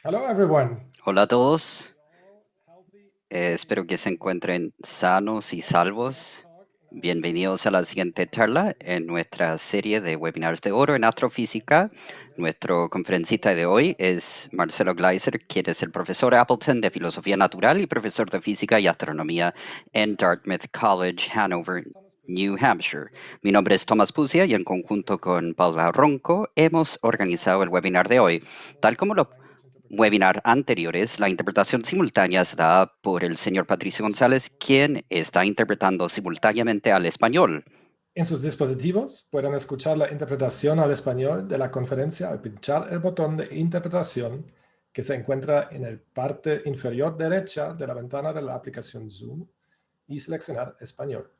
Hello, everyone. Hola a todos. Espero que se encuentren sanos y salvos. Bienvenidos a la siguiente charla en nuestra serie de webinars de oro en astrofísica. Nuestro conferencista de hoy es Marcelo Gleiser, quien es el profesor Appleton de Filosofía Natural y profesor de Física y Astronomía en Dartmouth College, Hanover, New Hampshire. Mi nombre es Tomás Pucia y en conjunto con Paula Ronco hemos organizado el webinar de hoy. Tal como lo webinar anteriores, la interpretación simultánea es dada por el señor Patricio González, quien está interpretando simultáneamente al español. En sus dispositivos pueden escuchar la interpretación al español de la conferencia al pinchar el botón de interpretación que se encuentra en la parte inferior derecha de la ventana de la aplicación Zoom y seleccionar español.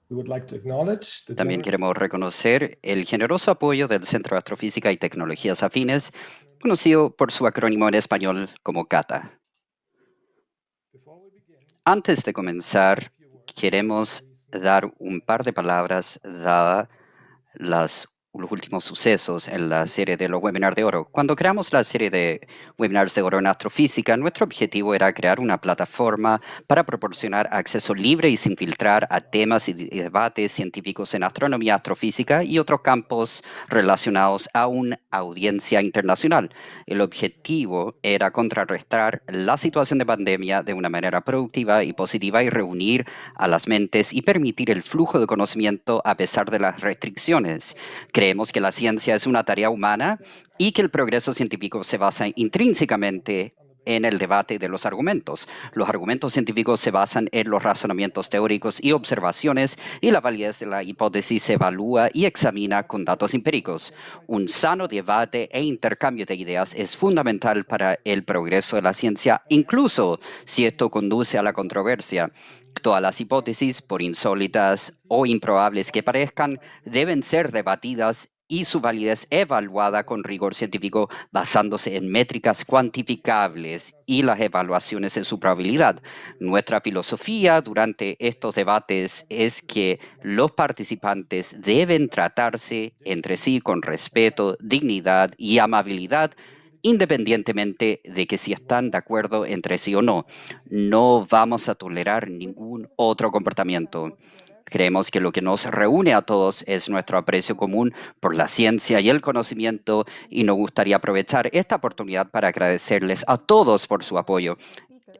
We would like to acknowledge the También generous... queremos reconocer el generoso apoyo del Centro de Astrofísica y Tecnologías Afines, conocido por su acrónimo en español como CATA. Antes de comenzar, queremos dar un par de palabras dadas los últimos sucesos en la serie de los webinars de oro. Cuando creamos la serie de webinars de oro en astrofísica, nuestro objetivo era crear una plataforma para proporcionar acceso libre y sin filtrar a temas y debates científicos en astronomía, astrofísica y otros campos relacionados a una audiencia internacional. El objetivo era contrarrestar la situación de pandemia de una manera productiva y positiva y reunir a las mentes y permitir el flujo de conocimiento a pesar de las restricciones. Creemos que la ciencia es una tarea humana y que el progreso científico se basa intrínsecamente en el debate de los argumentos. Los argumentos científicos se basan en los razonamientos teóricos y observaciones, y la validez de la hipótesis se evalúa y examina con datos empíricos. Un sano debate e intercambio de ideas es fundamental para el progreso de la ciencia, incluso si esto conduce a la controversia. Todas las hipótesis, por insólitas o improbables que parezcan, deben ser debatidas y su validez evaluada con rigor científico basándose en métricas cuantificables y las evaluaciones de su probabilidad. Nuestra filosofía durante estos debates es que los participantes deben tratarse entre sí con respeto, dignidad y amabilidad, independientemente de que si están de acuerdo entre sí o no. No vamos a tolerar ningún otro comportamiento. Creemos que lo que nos reúne a todos es nuestro aprecio común por la ciencia y el conocimiento, y nos gustaría aprovechar esta oportunidad para agradecerles a todos por su apoyo: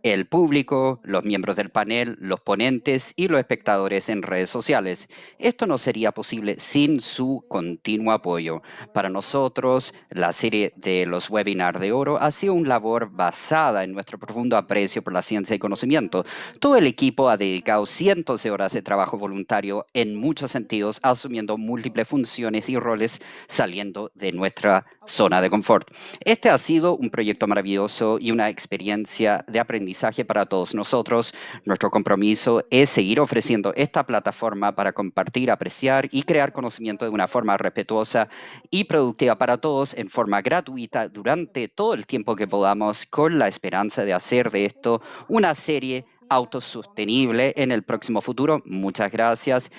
el público, los miembros del panel, los ponentes y los espectadores en redes sociales. Esto no sería posible sin su continuo apoyo. Para nosotros, la serie de los webinars de oro ha sido una labor basada en nuestro profundo aprecio por la ciencia y conocimiento. Todo el equipo ha dedicado cientos de horas de trabajo voluntario en muchos sentidos, asumiendo múltiples funciones y roles, saliendo de nuestra zona de confort. Este ha sido un proyecto maravilloso y una experiencia de aprendizaje para todos nosotros. Nuestro compromiso es seguir ofreciendo esta plataforma para compartir, apreciar y crear conocimiento de una forma respetuosa y productiva para todos, en forma gratuita durante todo el tiempo que podamos, con la esperanza de hacer de esto una serie autosostenible en el próximo futuro. Muchas gracias.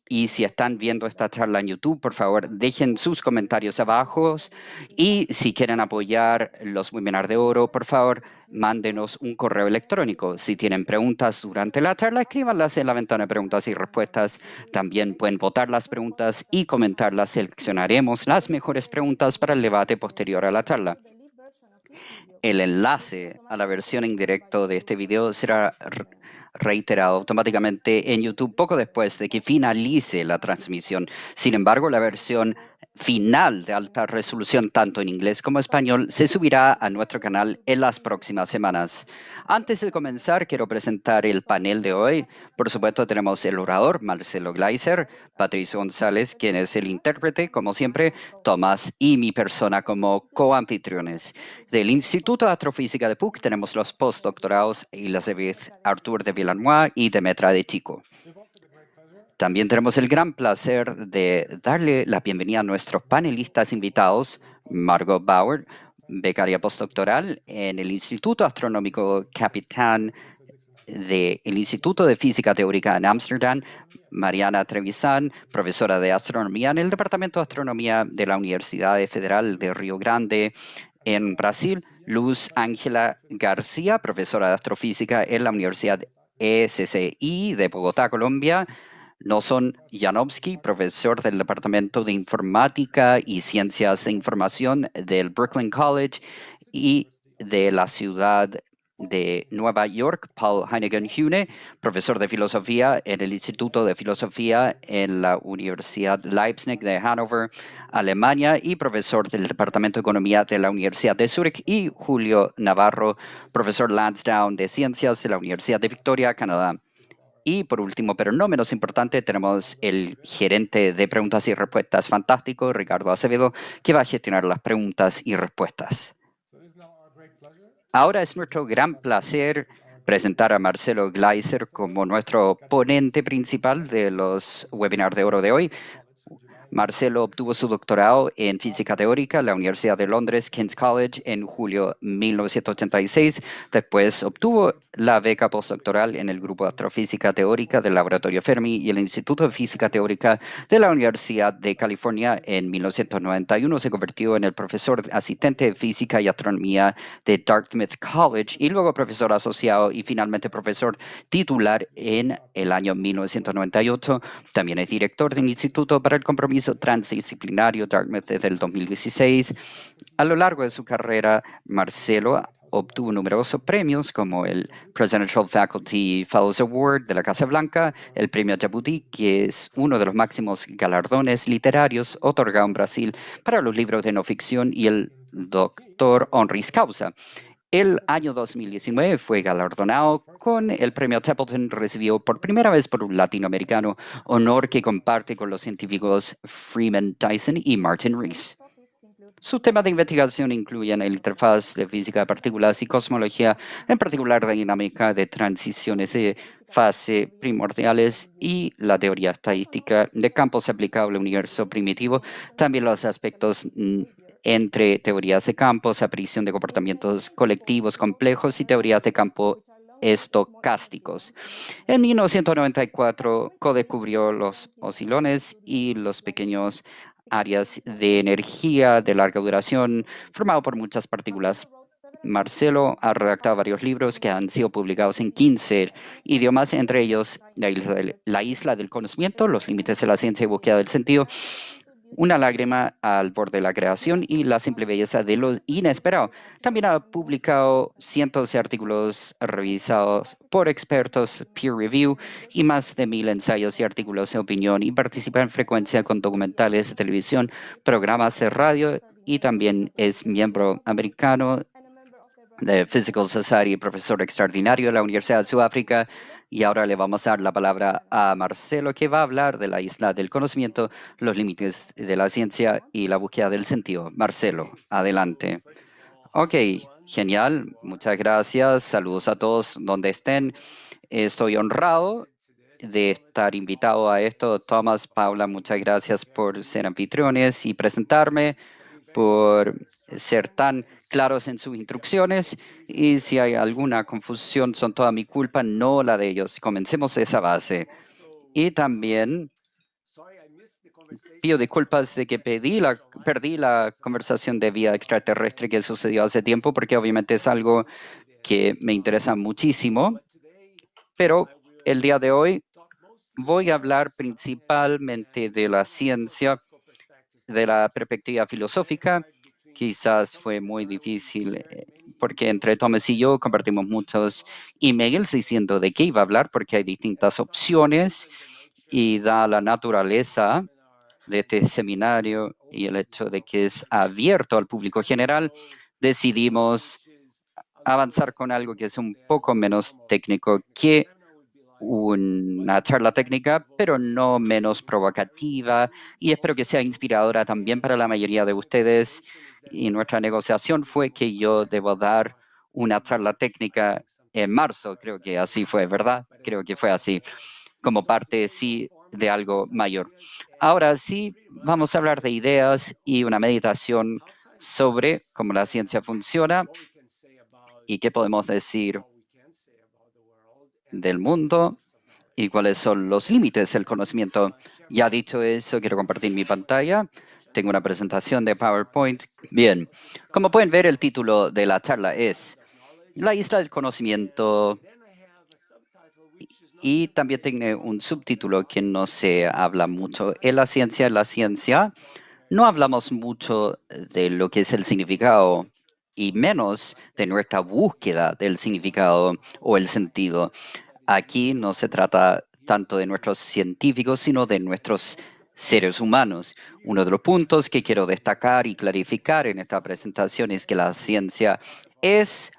Y si están viendo esta charla en YouTube, por favor, dejen sus comentarios abajo. Y si quieren apoyar los webinars de oro, por favor, mándenos un correo electrónico. Si tienen preguntas durante la charla, escríbanlas en la ventana de preguntas y respuestas. También pueden votar las preguntas y comentarlas. Seleccionaremos las mejores preguntas para el debate posterior a la charla. El enlace a la versión en directo de este video será reiterado automáticamente en YouTube poco después de que finalice la transmisión. Sin embargo, la versión final de alta resolución, tanto en inglés como español, se subirá a nuestro canal en las próximas semanas. Antes de comenzar, quiero presentar el panel de hoy. Por supuesto, tenemos el orador, Marcelo Gleiser, Patricio González, quien es el intérprete, como siempre, Tomás y mi persona como coanfitriones. Del Instituto de Astrofísica de PUC tenemos los postdoctorados Elizabeth Artur de Villarnois y Demetra de Chico. También tenemos el gran placer de darle la bienvenida a nuestros panelistas invitados: Margot Bauer, becaria postdoctoral en el Instituto Astronómico Capitán del Instituto de Física Teórica en Ámsterdam; Mariana Trevisan, profesora de astronomía en el Departamento de Astronomía de la Universidad Federal de Río Grande, en Brasil; Luz Ángela García, profesora de astrofísica en la Universidad ESCI de Bogotá, Colombia. Noson Janowski, profesor del Departamento de Informática y Ciencias de Información del Brooklyn College y de la ciudad de Nueva York. Paul Heineken-Hune, profesor de filosofía en el Instituto de Filosofía en la Universidad Leipzig de Hannover, Alemania, y profesor del Departamento de Economía de la Universidad de Zúrich. Y Julio Navarro, profesor Lansdowne de Ciencias de la Universidad de Victoria, Canadá. Y por último, pero no menos importante, tenemos el gerente de preguntas y respuestas fantástico, Ricardo Acevedo, que va a gestionar las preguntas y respuestas. Ahora es nuestro gran placer presentar a Marcelo Gleiser como nuestro ponente principal de los webinars de oro de hoy. Marcelo obtuvo su doctorado en física teórica en la Universidad de Londres, King's College, en julio de 1986. Después obtuvo la beca postdoctoral en el grupo de astrofísica teórica del Laboratorio Fermi y el Instituto de Física Teórica de la Universidad de California. En 1991 se convirtió en el profesor asistente de física y astronomía de Dartmouth College y luego profesor asociado y finalmente profesor titular en el año 1998. También es director del Instituto para el Compromiso Transdisciplinario Dartmouth desde el 2016. A lo largo de su carrera, Marcelo obtuvo numerosos premios como el Presidential Faculty Fellows Award de la Casa Blanca, el Premio Jabuti, que es uno de los máximos galardones literarios otorgado en Brasil para los libros de no ficción, y el Doctor Honoris Causa. El año 2019 fue galardonado con el premio Templeton, recibido por primera vez por un latinoamericano, honor que comparte con los científicos Freeman Dyson y Martin Rees. Sus temas de investigación incluyen la interfaz de física de partículas y cosmología, en particular la dinámica de transiciones de fase primordiales y la teoría estadística de campos aplicables al universo primitivo, también los aspectos entre teorías de campos, aparición de comportamientos colectivos complejos y teorías de campo estocásticos. En 1994 codescubrió los oscilones y los pequeños áreas de energía de larga duración formado por muchas partículas. Marcelo ha redactado varios libros que han sido publicados en 15 idiomas, entre ellos La isla del conocimiento, Los límites de la ciencia y búsqueda del sentido, Una lágrima al borde de la creación y La simple belleza de lo inesperado. También ha publicado cientos de artículos revisados por expertos peer review y más de 1000 ensayos y artículos de opinión, y participa en frecuencia con documentales de televisión, programas de radio, y también es miembro americano de Physical Society, profesor extraordinario de la Universidad de Sudáfrica. Y ahora le vamos a dar la palabra a Marcelo, que va a hablar de la isla del conocimiento, los límites de la ciencia y la búsqueda del sentido. Marcelo, adelante. Ok, genial. Muchas gracias. Saludos a todos donde estén. Estoy honrado de estar invitado a esto. Thomas, Paula, muchas gracias por ser anfitriones y presentarme, por ser tan claros en sus instrucciones, y si hay alguna confusión son toda mi culpa, no la de ellos. Comencemos de esa base. Y también pido disculpas de que perdí la conversación de vida extraterrestre que sucedió hace tiempo, porque obviamente es algo que me interesa muchísimo, pero el día de hoy voy a hablar principalmente de la ciencia, de la perspectiva filosófica. Quizás fue muy difícil porque entre Thomas y yo compartimos muchos emails diciendo de qué iba a hablar, porque hay distintas opciones, y da la naturaleza de este seminario y el hecho de que es abierto al público general, decidimos avanzar con algo que es un poco menos técnico que una charla técnica, pero no menos provocativa, y espero que sea inspiradora también para la mayoría de ustedes. Y nuestra negociación fue que yo debo dar una charla técnica en marzo, creo que así fue, ¿verdad? Creo que fue así, como parte, sí, de algo mayor. Ahora sí, vamos a hablar de ideas y una meditación sobre cómo la ciencia funciona y qué podemos decir del mundo y cuáles son los límites del conocimiento. Ya dicho eso, quiero compartir mi pantalla. Tengo una presentación de PowerPoint. Bien, como pueden ver, el título de la charla es La isla del conocimiento, y también tiene un subtítulo que no se habla mucho. En la ciencia, no hablamos mucho de lo que es el significado y menos de nuestra búsqueda del significado o el sentido. Aquí no se trata tanto de nuestros científicos, sino de nuestros seres humanos. Uno de los puntos que quiero destacar y clarificar en esta presentación es que la ciencia es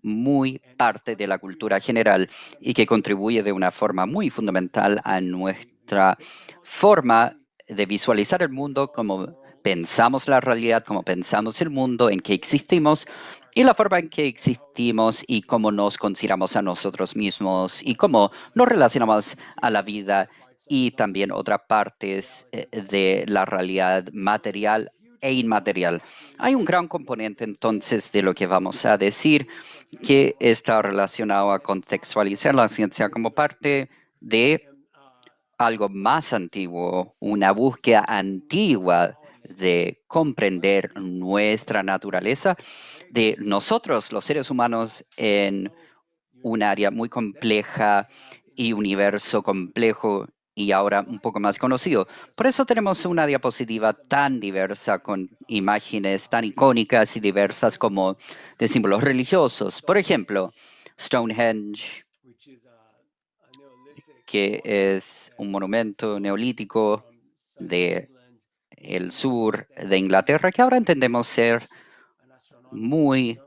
muy parte de la cultura general y que contribuye de una forma muy fundamental a nuestra forma de visualizar el mundo, como pensamos la realidad, como pensamos el mundo, en que existimos y la forma en que existimos y cómo nos consideramos a nosotros mismos y cómo nos relacionamos a la vida y también otras partes de la realidad material e inmaterial. Hay un gran componente entonces de lo que vamos a decir que está relacionado a contextualizar la ciencia como parte de algo más antiguo, una búsqueda antigua de comprender nuestra naturaleza, de nosotros, los seres humanos, en un área muy compleja y universo complejo y ahora un poco más conocido. Por eso tenemos una diapositiva tan diversa con imágenes tan icónicas y diversas como de símbolos religiosos. Por ejemplo, Stonehenge, que es un monumento neolítico de el sur de Inglaterra, que ahora entendemos ser muy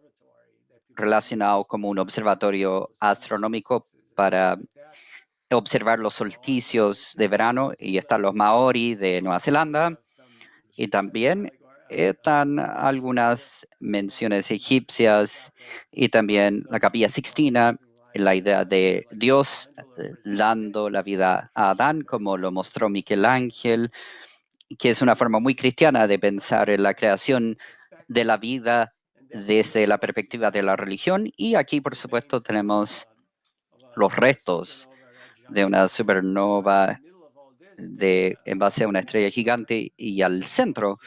relacionado como un observatorio astronómico para observar los solsticios de verano, y están los Maori de Nueva Zelanda, y también están algunas menciones egipcias y también la Capilla Sixtina, la idea de Dios dando la vida a Adán, como lo mostró Miguel Ángel, que es una forma muy cristiana de pensar en la creación de la vida desde la perspectiva de la religión. Y aquí, por supuesto, tenemos los restos de una supernova en base a una estrella gigante, y al centro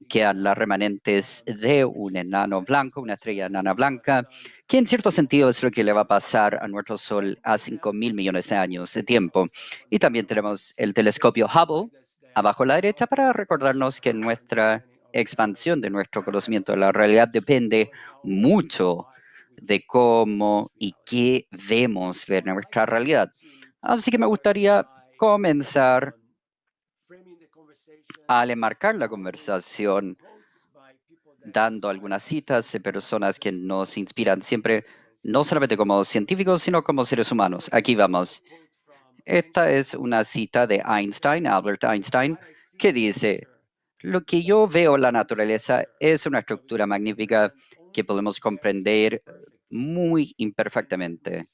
quedan las remanentes de un enano blanco, una estrella enana blanca, que en cierto sentido es lo que le va a pasar a nuestro Sol a 5.000 millones de años de tiempo. Y también tenemos el telescopio Hubble abajo a la derecha para recordarnos que nuestra expansión de nuestro conocimiento de la realidad depende mucho de cómo y qué vemos de nuestra realidad. Así que me gustaría comenzar al enmarcar la conversación dando algunas citas de personas que nos inspiran siempre, no solamente como científicos, sino como seres humanos. Aquí vamos. Esta es una cita de Einstein, Albert Einstein, que dice: lo que yo veo en la naturaleza es una estructura magnífica que podemos comprender muy imperfectamente.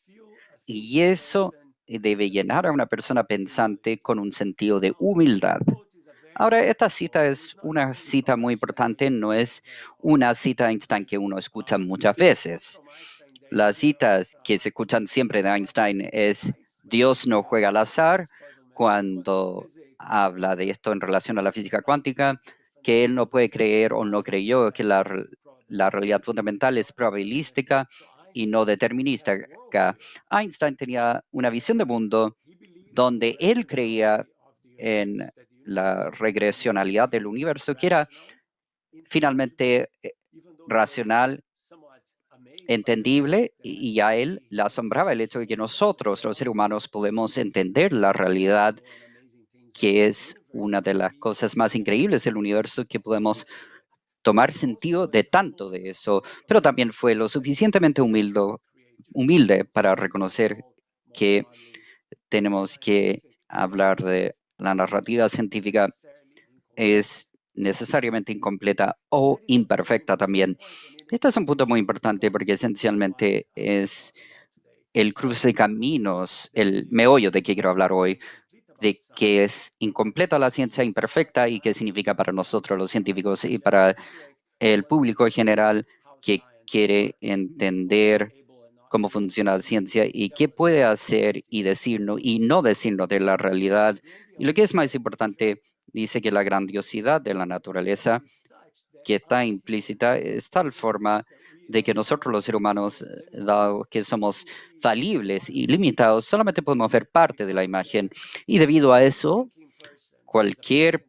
Y eso debe llenar a una persona pensante con un sentido de humildad. Ahora, esta cita es una cita muy importante, no es una cita de Einstein que uno escucha muchas veces. Las citas que se escuchan siempre de Einstein es: Dios no juega al azar, cuando habla de esto en relación a la física cuántica, que él no puede creer o no creyó que la realidad fundamental es probabilística y no determinística. Einstein tenía una visión de mundo donde él creía en la regresionalidad del universo, que era finalmente racional, entendible, y a él le asombraba el hecho de que nosotros, los seres humanos, podemos entender la realidad, que es una de las cosas más increíbles del universo, que podemos tomar sentido de tanto de eso, pero también fue lo suficientemente humilde para reconocer que tenemos que hablar de la narrativa científica es necesariamente incompleta o imperfecta también. Este es un punto muy importante porque esencialmente es el cruce de caminos, el meollo de que quiero hablar hoy, de que es incompleta la ciencia, imperfecta, y qué significa para nosotros los científicos y para el público en general que quiere entender cómo funciona la ciencia y qué puede hacer y decirnos y no decirnos de la realidad. Y lo que es más importante, dice que la grandiosidad de la naturaleza que está implícita es tal forma de que nosotros los seres humanos, dado que somos falibles y limitados, solamente podemos ver parte de la imagen. Y debido a eso, cualquier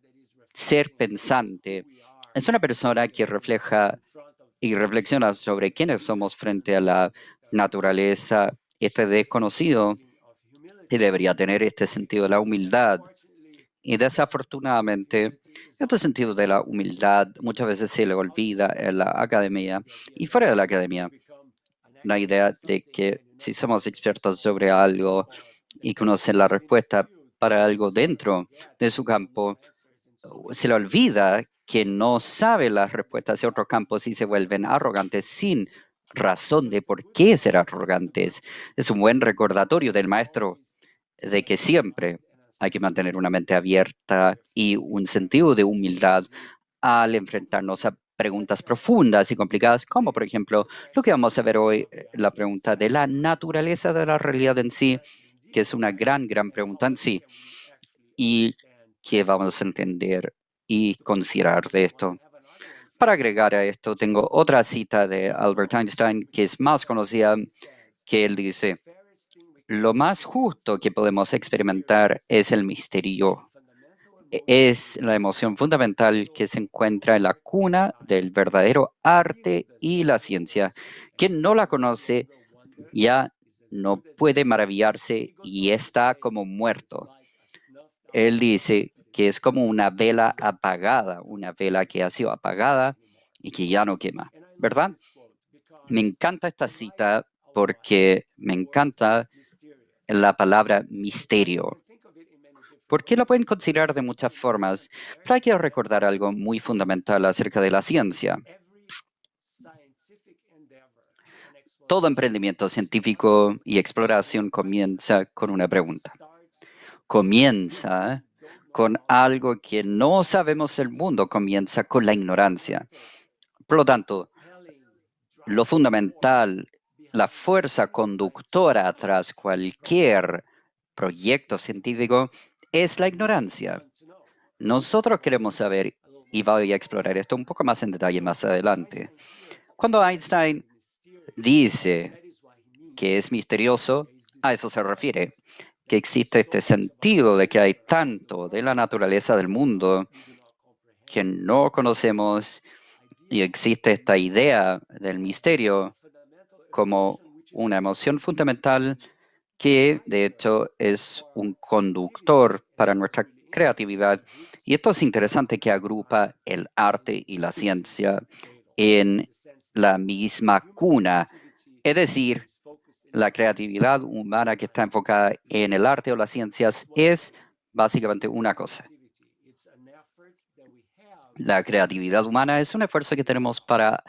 ser pensante es una persona que refleja y reflexiona sobre quiénes somos frente a la naturaleza, este desconocido, y debería tener este sentido de la humildad. Y desafortunadamente, este sentido de la humildad muchas veces se le olvida en la academia y fuera de la academia. La idea de que si somos expertos sobre algo y conocen la respuesta para algo dentro de su campo, se le olvida que no sabe las respuestas de otros campos y se vuelven arrogantes sin razón de por qué ser arrogantes. Es un buen recordatorio del maestro de que siempre hay que mantener una mente abierta y un sentido de humildad al enfrentarnos a preguntas profundas y complicadas, como por ejemplo lo que vamos a ver hoy, la pregunta de la naturaleza de la realidad en sí, que es una gran pregunta en sí, y que vamos a entender y considerar de esto. Para agregar a esto, tengo otra cita de Albert Einstein que es más conocida, que él dice: lo más justo que podemos experimentar es el misterio. Es la emoción fundamental que se encuentra en la cuna del verdadero arte y la ciencia. Quien no la conoce ya no puede maravillarse y está como muerto. Él dice que es como una vela apagada, una vela que ha sido apagada y que ya no quema, ¿verdad? Me encanta esta cita porque me encanta la palabra misterio. ¿Por qué la pueden considerar de muchas formas? Pero hay que recordar algo muy fundamental acerca de la ciencia. Todo emprendimiento científico y exploración comienza con una pregunta. Comienza con algo que no sabemos del mundo, comienza con la ignorancia. Por lo tanto, lo fundamental, la fuerza conductora tras cualquier proyecto científico es la ignorancia. Nosotros queremos saber, y voy a explorar esto un poco más en detalle más adelante. Cuando Einstein dice que es misterioso, a eso se refiere, que existe este sentido de que hay tanto de la naturaleza del mundo que no conocemos y existe esta idea del misterio como una emoción fundamental que de hecho es un conductor para nuestra creatividad. Y esto es interesante que agrupa el arte y la ciencia en la misma cuna, es decir, la creatividad humana que está enfocada en el arte o las ciencias es básicamente una cosa. La creatividad humana es un esfuerzo que tenemos para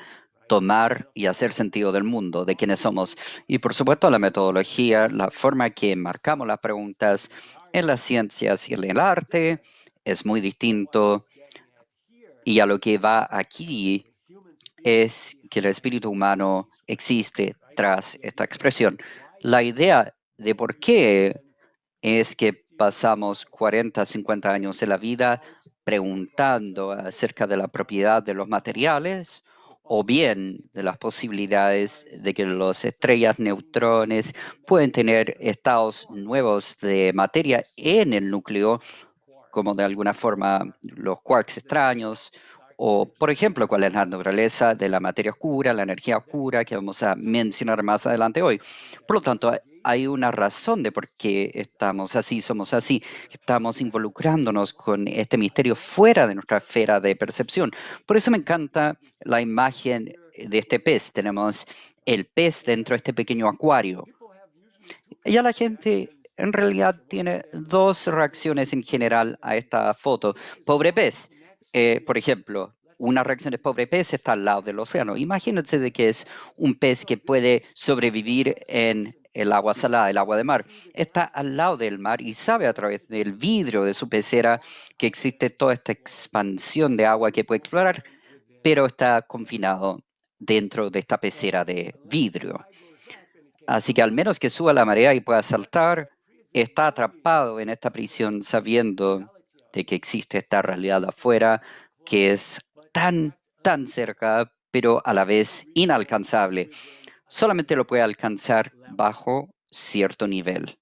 tomar y hacer sentido del mundo, de quiénes somos. Y por supuesto la metodología, la forma que marcamos las preguntas en las ciencias y en el arte es muy distinto. Y a lo que va aquí es que el espíritu humano existe tras esta expresión. La idea de por qué es que pasamos 40, 50 años de la vida preguntando acerca de la propiedad de los materiales o bien de las posibilidades de que las estrellas neutrones pueden tener estados nuevos de materia en el núcleo, como de alguna forma los quarks extraños, o por ejemplo, cuál es la naturaleza de la materia oscura, la energía oscura, que vamos a mencionar más adelante hoy. Por lo tanto, hay una razón de por qué estamos así, somos así, estamos involucrándonos con este misterio fuera de nuestra esfera de percepción. Por eso me encanta la imagen de este pez. Tenemos el pez dentro de este pequeño acuario. Ya la gente en realidad tiene dos reacciones en general a esta foto. Pobre pez, por ejemplo, una reacción de pobre pez está al lado del océano. Imagínense de que es un pez que puede sobrevivir en el agua salada, el agua de mar. Está al lado del mar y sabe a través del vidrio de su pecera que existe toda esta expansión de agua que puede explorar, pero está confinado dentro de esta pecera de vidrio. Así que al menos que suba la marea y pueda saltar, está atrapado en esta prisión sabiendo de que existe esta realidad afuera que es tan cerca, pero a la vez inalcanzable. Solamente lo puede alcanzar bajo cierto nivel.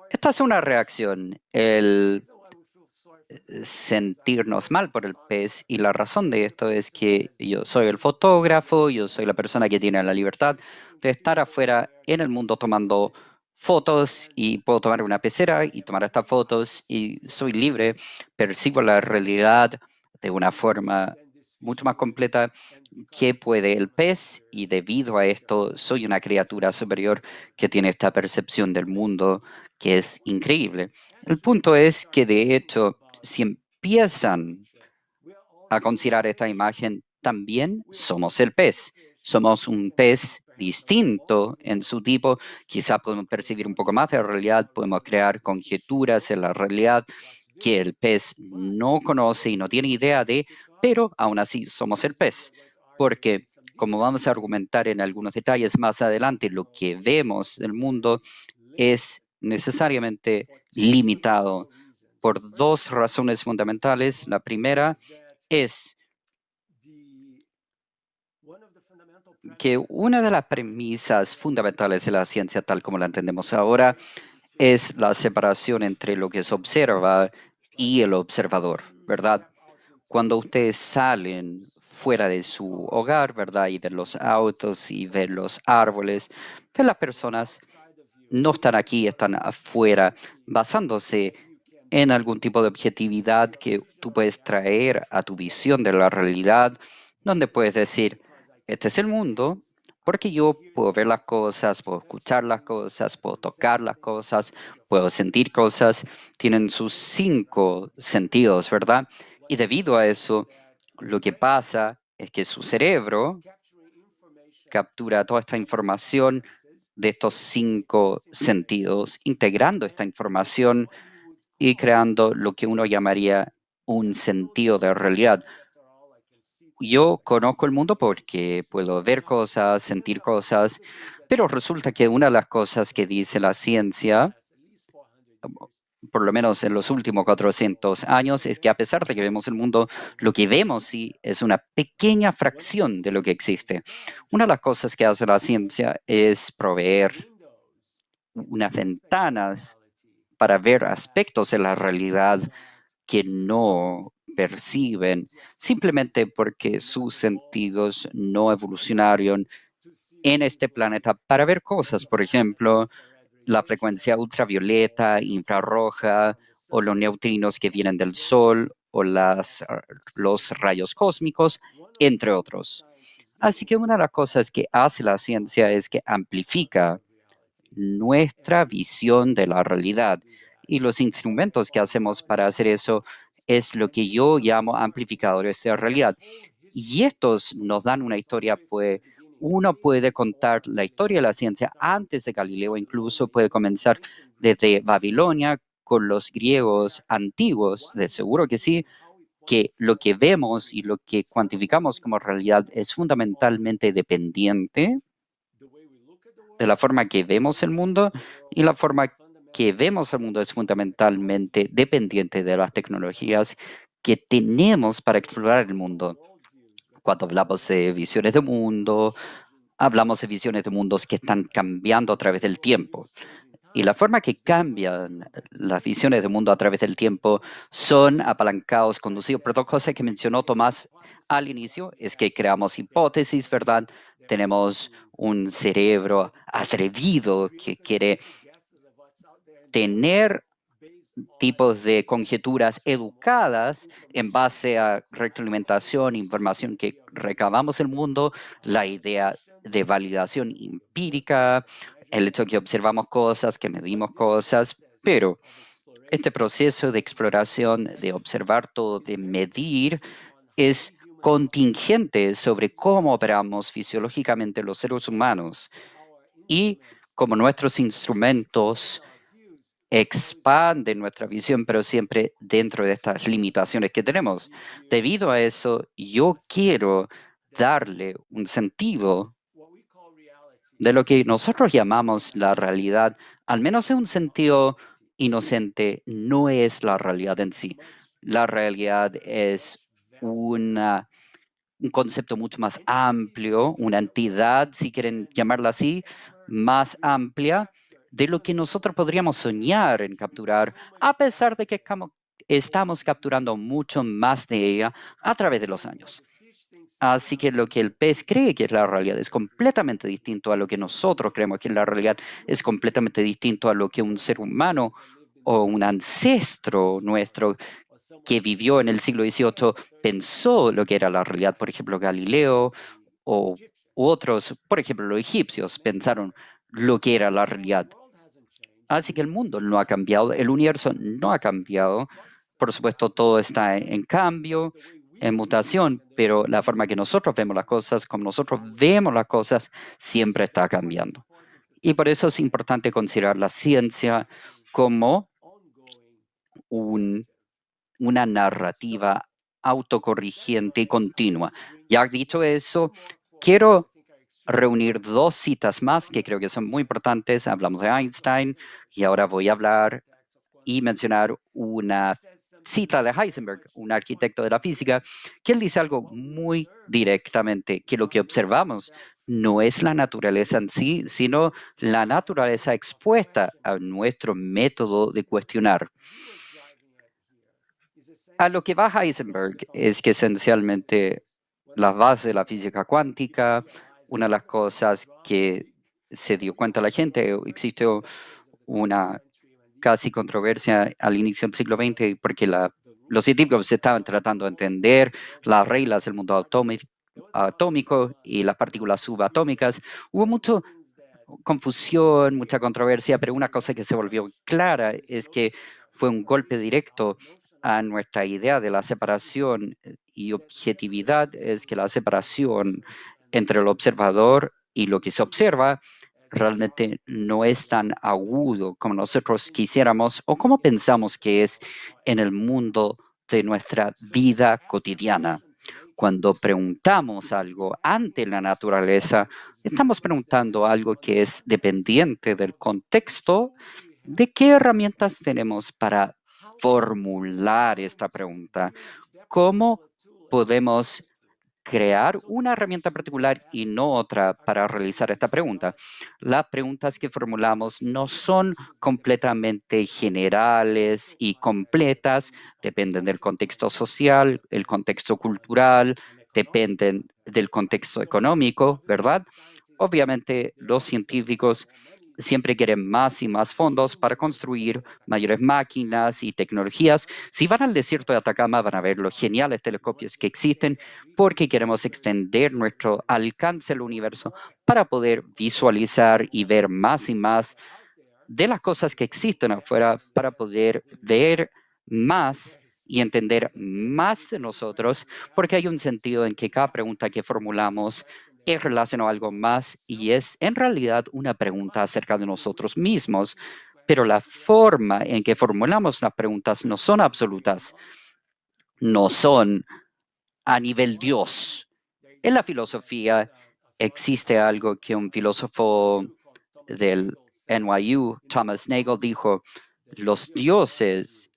Esta es una reacción, el sentirnos mal por el pez, y la razón de esto es que yo soy el fotógrafo, yo soy la persona que tiene la libertad de estar afuera en el mundo tomando fotos, y puedo tomar una pecera y tomar estas fotos y soy libre, percibo la realidad de una forma mucho más completa que puede el pez, y debido a esto soy una criatura superior que tiene esta percepción del mundo que es increíble. El punto es que de hecho, si empiezan a considerar esta imagen, también somos el pez. Somos un pez distinto en su tipo. Quizá podemos percibir un poco más de la realidad, podemos crear conjeturas en la realidad que el pez no conoce y no tiene idea de, pero aún así somos el pez. Porque, como vamos a argumentar en algunos detalles más adelante, lo que vemos del mundo es necesariamente limitado por dos razones fundamentales. La primera es que una de las premisas fundamentales de la ciencia, tal como la entendemos ahora, es la separación entre lo que se observa y el observador, ¿verdad? Cuando ustedes salen fuera de su hogar, ¿verdad? Y ven los autos y ven los árboles, ven las personas, no están aquí, están afuera, basándose en algún tipo de objetividad que tú puedes traer a tu visión de la realidad, donde puedes decir, este es el mundo, porque yo puedo ver las cosas, puedo escuchar las cosas, puedo tocar las cosas, puedo sentir cosas, tienen sus cinco sentidos, ¿verdad? Y debido a eso, lo que pasa es que su cerebro captura toda esta información de estos cinco sentidos, integrando esta información y creando lo que uno llamaría un sentido de realidad. Yo conozco el mundo porque puedo ver cosas, sentir cosas, pero resulta que una de las cosas que dice la ciencia, por lo menos en los últimos 400 años, es que a pesar de que vemos el mundo, lo que vemos sí es una pequeña fracción de lo que existe. Una de las cosas que hace la ciencia es proveer unas ventanas para ver aspectos de la realidad que no perciben, simplemente porque sus sentidos no evolucionaron en este planeta para ver cosas, por ejemplo, la frecuencia ultravioleta, infrarroja, o los neutrinos que vienen del Sol, o los rayos cósmicos, entre otros. Así que una de las cosas que hace la ciencia es que amplifica nuestra visión de la realidad. Y los instrumentos que hacemos para hacer eso es lo que yo llamo amplificadores de realidad. Y estos nos dan una historia, pues uno puede contar la historia de la ciencia antes de Galileo, incluso puede comenzar desde Babilonia con los griegos antiguos, de seguro que sí, que lo que vemos y lo que cuantificamos como realidad es fundamentalmente dependiente de la forma que vemos el mundo, y la forma que vemos el mundo es fundamentalmente dependiente de las tecnologías que tenemos para explorar el mundo. Cuando hablamos de visiones de mundo, hablamos de visiones de mundos que están cambiando a través del tiempo. Y la forma que cambian las visiones de mundo a través del tiempo son apalancados, conducidos por dos cosas que mencionó Tomás al inicio, es que creamos hipótesis, ¿verdad? Tenemos un cerebro atrevido que quiere tener tipos de conjeturas educadas en base a retroalimentación, información que recabamos del mundo, la idea de validación empírica, el hecho que observamos cosas, que medimos cosas, pero este proceso de exploración, de observar todo, de medir, es contingente sobre cómo operamos fisiológicamente los seres humanos, y como nuestros instrumentos expande nuestra visión, pero siempre dentro de estas limitaciones que tenemos. Debido a eso, yo quiero darle un sentido de lo que nosotros llamamos la realidad, al menos en un sentido inocente, no es la realidad en sí. La realidad es un concepto mucho más amplio, una entidad, si quieren llamarla así, más amplia de lo que nosotros podríamos soñar en capturar, a pesar de que estamos capturando mucho más de ella a través de los años. Así que lo que el pez cree que es la realidad es completamente distinto a lo que nosotros creemos que es la realidad, es completamente distinto a lo que un ser humano o un ancestro nuestro que vivió en el siglo XVIII pensó lo que era la realidad. Por ejemplo, Galileo o u otros, por ejemplo, los egipcios pensaron lo que era la realidad. Así que el mundo no ha cambiado, el universo no ha cambiado. Por supuesto, todo está en cambio, en mutación, pero la forma que nosotros vemos las cosas, como nosotros vemos las cosas, siempre está cambiando. Y por eso es importante considerar la ciencia como un una narrativa autocorrigiente y continua. Ya dicho eso, quiero reunir dos citas más que creo que son muy importantes. Hablamos de Einstein y ahora voy a hablar y mencionar una cita de Heisenberg, un arquitecto de la física, que él dice algo muy directamente, que lo que observamos no es la naturaleza en sí, sino la naturaleza expuesta a nuestro método de cuestionar. A lo que va Heisenberg es que esencialmente las bases de la física cuántica, una de las cosas que se dio cuenta la gente, existe una casi controversia al inicio del siglo XX porque los científicos estaban tratando de entender las reglas del mundo atómico y las partículas subatómicas. Hubo mucha confusión, mucha controversia, pero una cosa que se volvió clara es que fue un golpe directo a nuestra idea de la separación y objetividad, es que la separación entre el observador y lo que se observa realmente no es tan agudo como nosotros quisiéramos o como pensamos que es en el mundo de nuestra vida cotidiana. Cuando preguntamos algo ante la naturaleza, estamos preguntando algo que es dependiente del contexto. ¿De qué herramientas tenemos para formular esta pregunta? ¿Cómo podemos crear una herramienta particular y no otra para realizar esta pregunta? Las preguntas que formulamos no son completamente generales y completas, dependen del contexto social, el contexto cultural, dependen del contexto económico, ¿verdad? Obviamente, los científicos siempre quieren más y más fondos para construir mayores máquinas y tecnologías. Si van al desierto de Atacama, van a ver los geniales telescopios que existen porque queremos extender nuestro alcance al universo para poder visualizar y ver más y más de las cosas que existen afuera, para poder ver más y entender más de nosotros, porque hay un sentido en que cada pregunta que formulamos es relacionada a algo más y es en realidad una pregunta acerca de nosotros mismos, pero la forma en que formulamos las preguntas no son absolutas, no son a nivel Dios. En la filosofía existe algo que un filósofo del NYU, Thomas Nagel, dijo: los dioses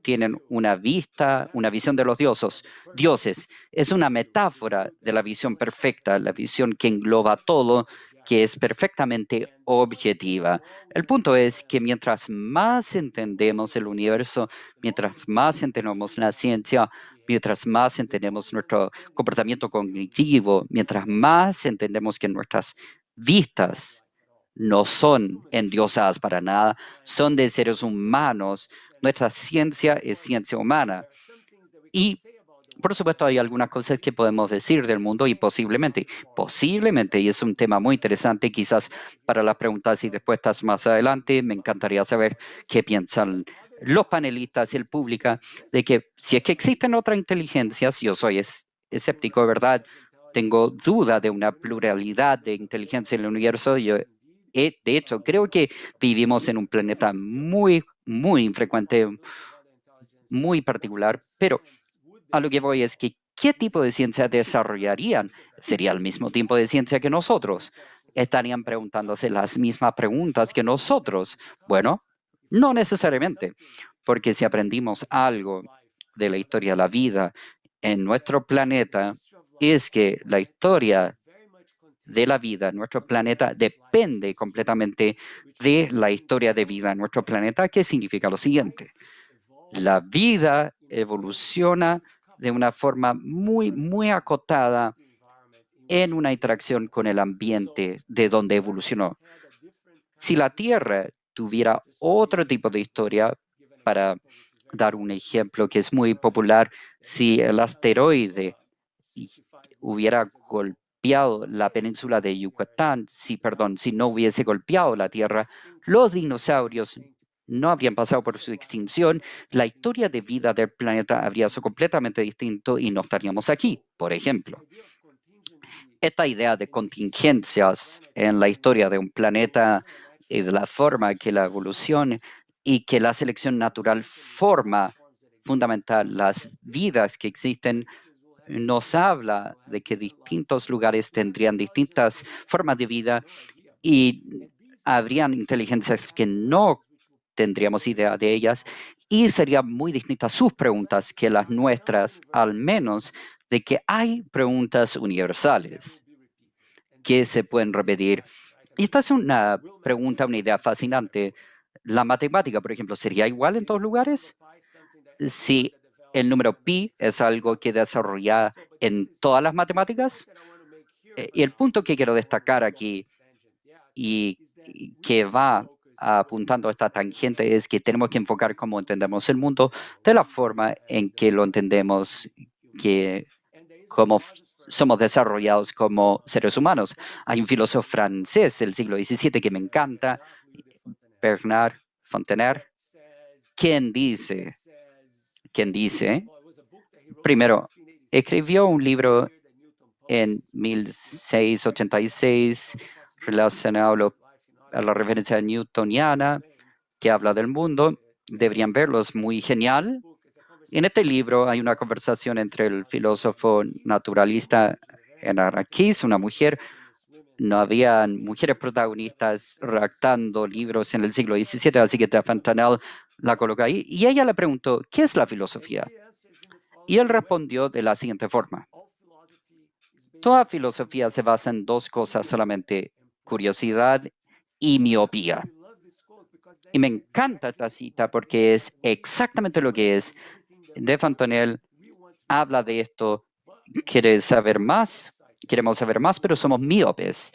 tienen una visión de los dioses. Es una metáfora de la visión perfecta, la visión que engloba todo, que es perfectamente objetiva. El punto es que mientras más entendemos el universo, mientras más entendemos la ciencia, mientras más entendemos nuestro comportamiento cognitivo, mientras más entendemos que nuestras vistas no son endiosadas para nada, son de seres humanos. Nuestra ciencia es ciencia humana. Y, por supuesto, hay algunas cosas que podemos decir del mundo y posiblemente, y es un tema muy interesante, quizás para las preguntas y respuestas más adelante, me encantaría saber qué piensan los panelistas y el público de que si es que existen otras inteligencias, yo soy escéptico, ¿verdad? Tengo duda de una pluralidad de inteligencia en el universo. De hecho, creo que vivimos en un planeta muy, muy infrecuente, muy particular, pero a lo que voy es que ¿qué tipo de ciencia desarrollarían? ¿Sería el mismo tipo de ciencia que nosotros? estarían preguntándose las mismas preguntas que nosotros. Bueno, no necesariamente, porque si aprendimos algo de la historia de la vida en nuestro planeta, es que la historia de la vida en nuestro planeta depende completamente de la historia de vida en nuestro planeta, que significa lo siguiente: la vida evoluciona de una forma muy acotada en una interacción con el ambiente de donde evolucionó. Si la Tierra tuviera otro tipo de historia, para dar un ejemplo que es muy popular, si el asteroide hubiera golpeado la península de Yucatán, si no hubiese golpeado la Tierra, los dinosaurios no habrían pasado por su extinción, la historia de vida del planeta habría sido completamente distinto y no estaríamos aquí, por ejemplo. Esta idea de contingencias en la historia de un planeta y de la forma que la evolución y que la selección natural forma fundamental las vidas que existen, nos habla de que distintos lugares tendrían distintas formas de vida y habrían inteligencias que no tendríamos idea de ellas, y serían muy distintas sus preguntas que las nuestras, al menos de que hay preguntas universales que se pueden repetir. Y esta es una pregunta, una idea fascinante. La matemática, por ejemplo, ¿sería igual en todos lugares? Si el número pi es algo que desarrolla en todas las matemáticas. Y el punto que quiero destacar aquí y que va apuntando a esta tangente es que tenemos que enfocar cómo entendemos el mundo de la forma en que lo entendemos, que cómo somos desarrollados como seres humanos. Hay un filósofo francés del siglo XVII que me encanta, Bernard Fontenelle, quien dice, primero, escribió un libro en 1686 relacionado a la referencia newtoniana que habla del mundo. Deberían verlo, es muy genial. En este libro hay una conversación entre el filósofo naturalista Enara Kiss, una mujer. No habían mujeres protagonistas redactando libros en el siglo XVII, así que Fontenelle la coloca ahí. Y ella le preguntó, ¿qué es la filosofía? Y él respondió de la siguiente forma: toda filosofía se basa en dos cosas solamente: curiosidad y miopía. Y me encanta esta cita porque es exactamente lo que es. De Fontenelle habla de esto: queremos saber más, pero somos míopes.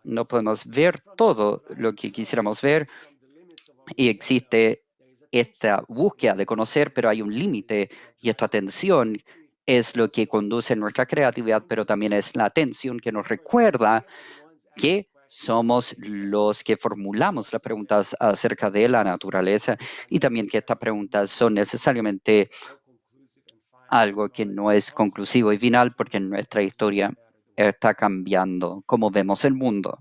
No podemos ver todo lo que quisiéramos ver y existe esta búsqueda de conocer, pero hay un límite, y esta tensión es lo que conduce a nuestra creatividad, pero también es la tensión que nos recuerda que somos los que formulamos las preguntas acerca de la naturaleza, y también que estas preguntas son necesariamente algo que no es conclusivo y final, porque nuestra historia está cambiando cómo vemos el mundo.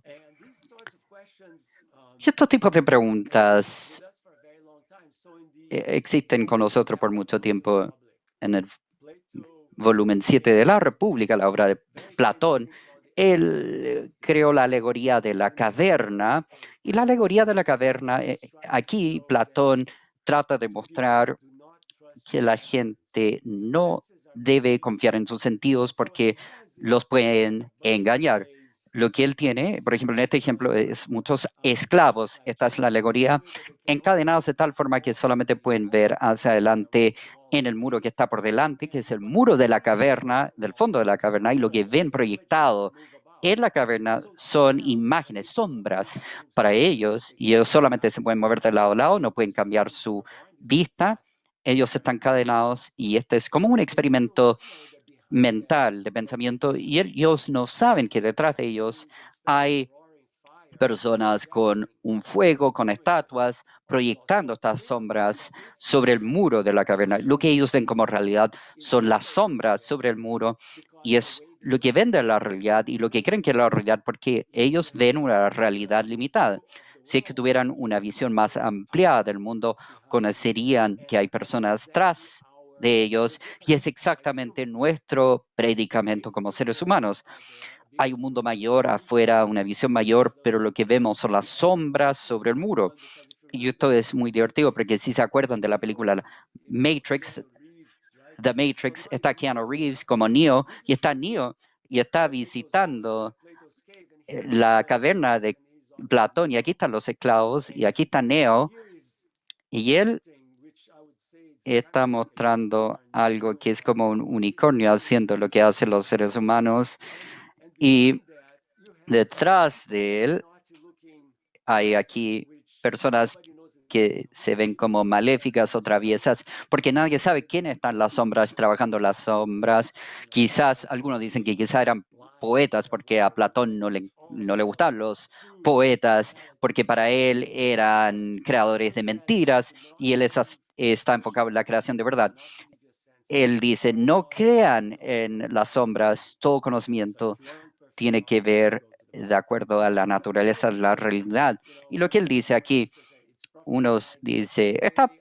Y estos tipos de preguntas existen con nosotros por mucho tiempo. En el volumen 7 de la República, la obra de Platón, él creó la alegoría de la caverna, y la alegoría de la caverna, aquí Platón trata de mostrar que la gente no debe confiar en sus sentidos porque los pueden engañar. Lo que él tiene, por ejemplo, en este ejemplo, es muchos esclavos. Esta es la alegoría, encadenados de tal forma que solamente pueden ver hacia adelante en el muro que está por delante, que es el muro de la caverna, del fondo de la caverna, y lo que ven proyectado en la caverna son imágenes, sombras para ellos, y ellos solamente se pueden mover de lado a lado, no pueden cambiar su vista. Ellos están encadenados y este es como un experimento mental de pensamiento, y ellos no saben que detrás de ellos hay personas con un fuego, con estatuas, proyectando estas sombras sobre el muro de la caverna. Lo que ellos ven como realidad son las sombras sobre el muro, y es lo que ven de la realidad y lo que creen que es la realidad, porque ellos ven una realidad limitada. Si es que tuvieran una visión más ampliada del mundo, conocerían que hay personas tras de ellos, y es exactamente nuestro predicamento como seres humanos. hay un mundo mayor afuera, una visión mayor, pero lo que vemos son las sombras sobre el muro. Y esto es muy divertido porque si se acuerdan de la película Matrix, The Matrix, está Keanu Reeves como Neo y está visitando la caverna de Platón y aquí están los esclavos y aquí está Neo y él está mostrando algo que es como un unicornio haciendo lo que hacen los seres humanos y detrás de él hay aquí personas que se ven como maléficas o traviesas, porque nadie sabe quiénes están las sombras trabajando las sombras. Quizás, algunos dicen que quizás eran poetas, porque a Platón no le gustaban los poetas, porque para él eran creadores de mentiras y él está enfocado en la creación de verdad. Él dice, no crean en las sombras, todo conocimiento tiene que ver de acuerdo a la naturaleza de la realidad. Y lo que él dice aquí, unos dice, está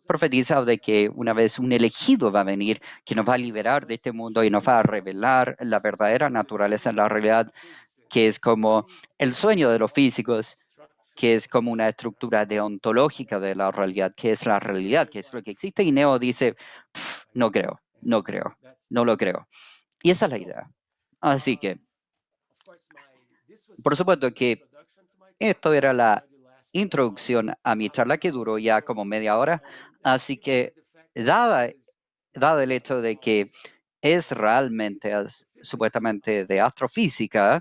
profetizado de que una vez un elegido va a venir que nos va a liberar de este mundo y nos va a revelar la verdadera naturaleza de la realidad, que es como el sueño de los físicos, que es como una estructura deontológica de la realidad, que es la realidad, que es lo que existe. Y Neo dice, no creo, no creo, no lo creo. Y esa es la idea. Así que, por supuesto que esto era la introducción a mi charla que duró ya como media hora. Así que, dado el hecho de que es realmente supuestamente de astrofísica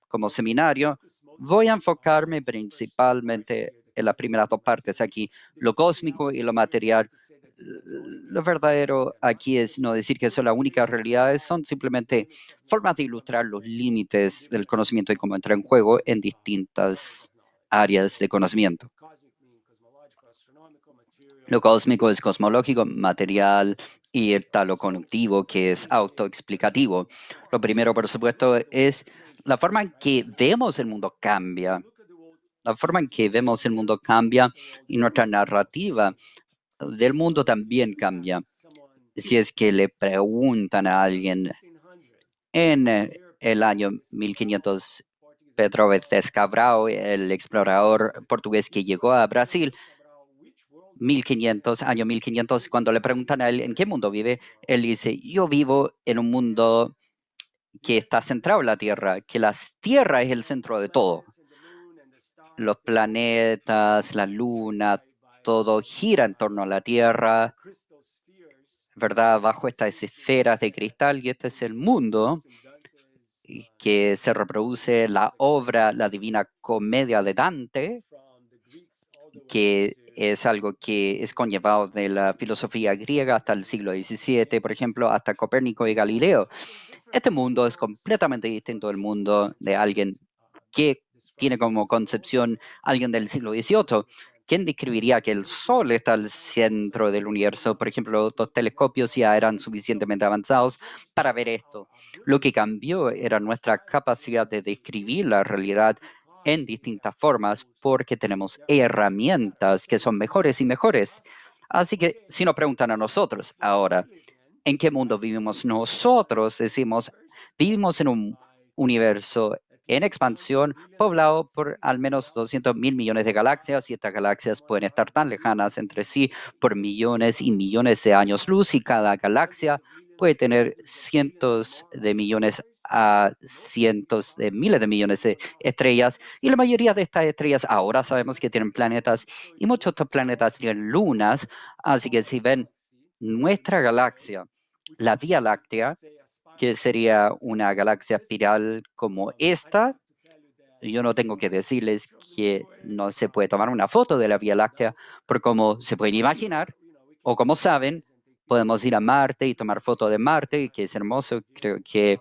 como seminario, voy a enfocarme principalmente en las primeras dos partes aquí, lo cósmico y lo material. Lo verdadero aquí es no decir que son las únicas realidades, son simplemente formas de ilustrar los límites del conocimiento y cómo entra en juego en distintas áreas de conocimiento. Lo cósmico es cosmológico, material, y está lo conectivo, que es autoexplicativo. Lo primero, por supuesto, es la forma en que vemos el mundo cambia. La forma en que vemos el mundo cambia y nuestra narrativa del mundo también cambia. Si es que le preguntan a alguien en el año 1500, Pedro Vélez Cabral, el explorador portugués que llegó a Brasil, 1500, año 1500, cuando le preguntan a él en qué mundo vive, él dice, yo vivo en un mundo que está centrado en la Tierra, que la Tierra es el centro de todo. Los planetas, la luna, todo gira en torno a la Tierra, ¿verdad? Bajo estas esferas de cristal, y este es el mundo que se reproduce la obra, la Divina Comedia de Dante, que es algo que es conllevado de la filosofía griega hasta el siglo XVII, por ejemplo, hasta Copérnico y Galileo. Este mundo es completamente distinto del mundo de alguien que tiene como concepción alguien del siglo XVIII. ¿Quién describiría que el Sol está al centro del universo? Por ejemplo, los telescopios ya eran suficientemente avanzados para ver esto. Lo que cambió era nuestra capacidad de describir la realidad en distintas formas porque tenemos herramientas que son mejores y mejores. Así que si nos preguntan a nosotros ahora, ¿en qué mundo vivimos nosotros? Decimos, vivimos en un universo en expansión, poblado por al menos 200.000 millones de galaxias, y estas galaxias pueden estar tan lejanas entre sí por millones y millones de años luz, y cada galaxia puede tener cientos de millones a cientos de miles de millones de estrellas, y la mayoría de estas estrellas ahora sabemos que tienen planetas, y muchos de estos planetas tienen lunas, así que si ven nuestra galaxia, la Vía Láctea, que sería una galaxia espiral como esta, yo no tengo que decirles que no se puede tomar una foto de la Vía Láctea, por como se pueden imaginar, o como saben, podemos ir a Marte y tomar foto de Marte, que es hermoso. Creo que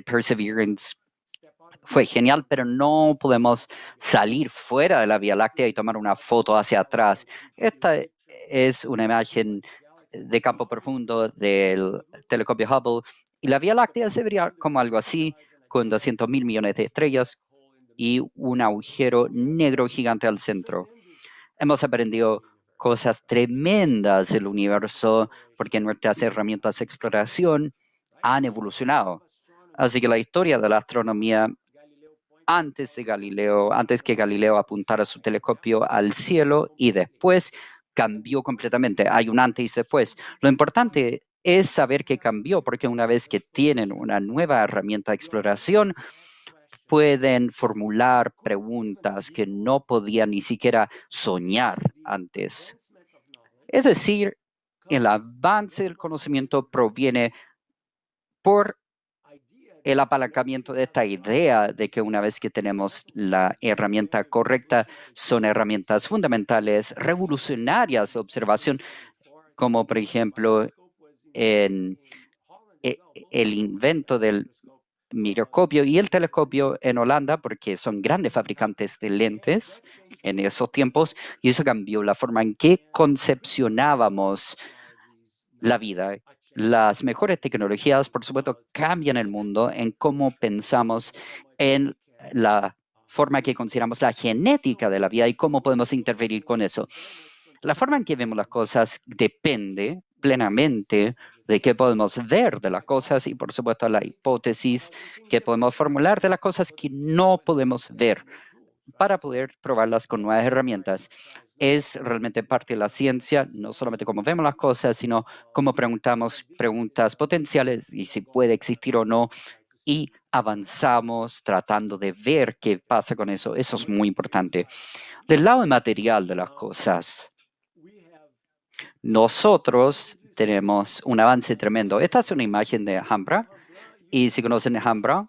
Perseverance fue genial, pero no podemos salir fuera de la Vía Láctea y tomar una foto hacia atrás. Esta es una imagen de campo profundo del telescopio Hubble, y la Vía Láctea se vería como algo así, con 200.000 millones de estrellas y un agujero negro gigante al centro. Hemos aprendido cosas tremendas del universo porque nuestras herramientas de exploración han evolucionado. Así que la historia de la astronomía antes que Galileo apuntara su telescopio al cielo y después cambió completamente. Hay un antes y después. Lo importante es saber que cambió, porque una vez que tienen una nueva herramienta de exploración, pueden formular preguntas que no podían ni siquiera soñar antes. Es decir, el avance del conocimiento proviene por el apalancamiento de esta idea de que una vez que tenemos la herramienta correcta, son herramientas fundamentales, revolucionarias de observación, como por ejemplo en el invento del microscopio y el telescopio en Holanda, porque son grandes fabricantes de lentes en esos tiempos, y eso cambió la forma en que concepcionábamos la vida. Las mejores tecnologías, por supuesto, cambian el mundo en cómo pensamos en la forma que consideramos la genética de la vida y cómo podemos interferir con eso. La forma en que vemos las cosas depende plenamente de qué podemos ver de las cosas y, por supuesto, la hipótesis que podemos formular de las cosas que no podemos ver para poder probarlas con nuevas herramientas. Es realmente parte de la ciencia, no solamente cómo vemos las cosas, sino cómo preguntamos preguntas potenciales y si puede existir o no, y avanzamos tratando de ver qué pasa con eso. Eso es muy importante. Del lado material de las cosas, nosotros tenemos un avance tremendo. Esta es una imagen de Alhambra, y si conocen a Alhambra,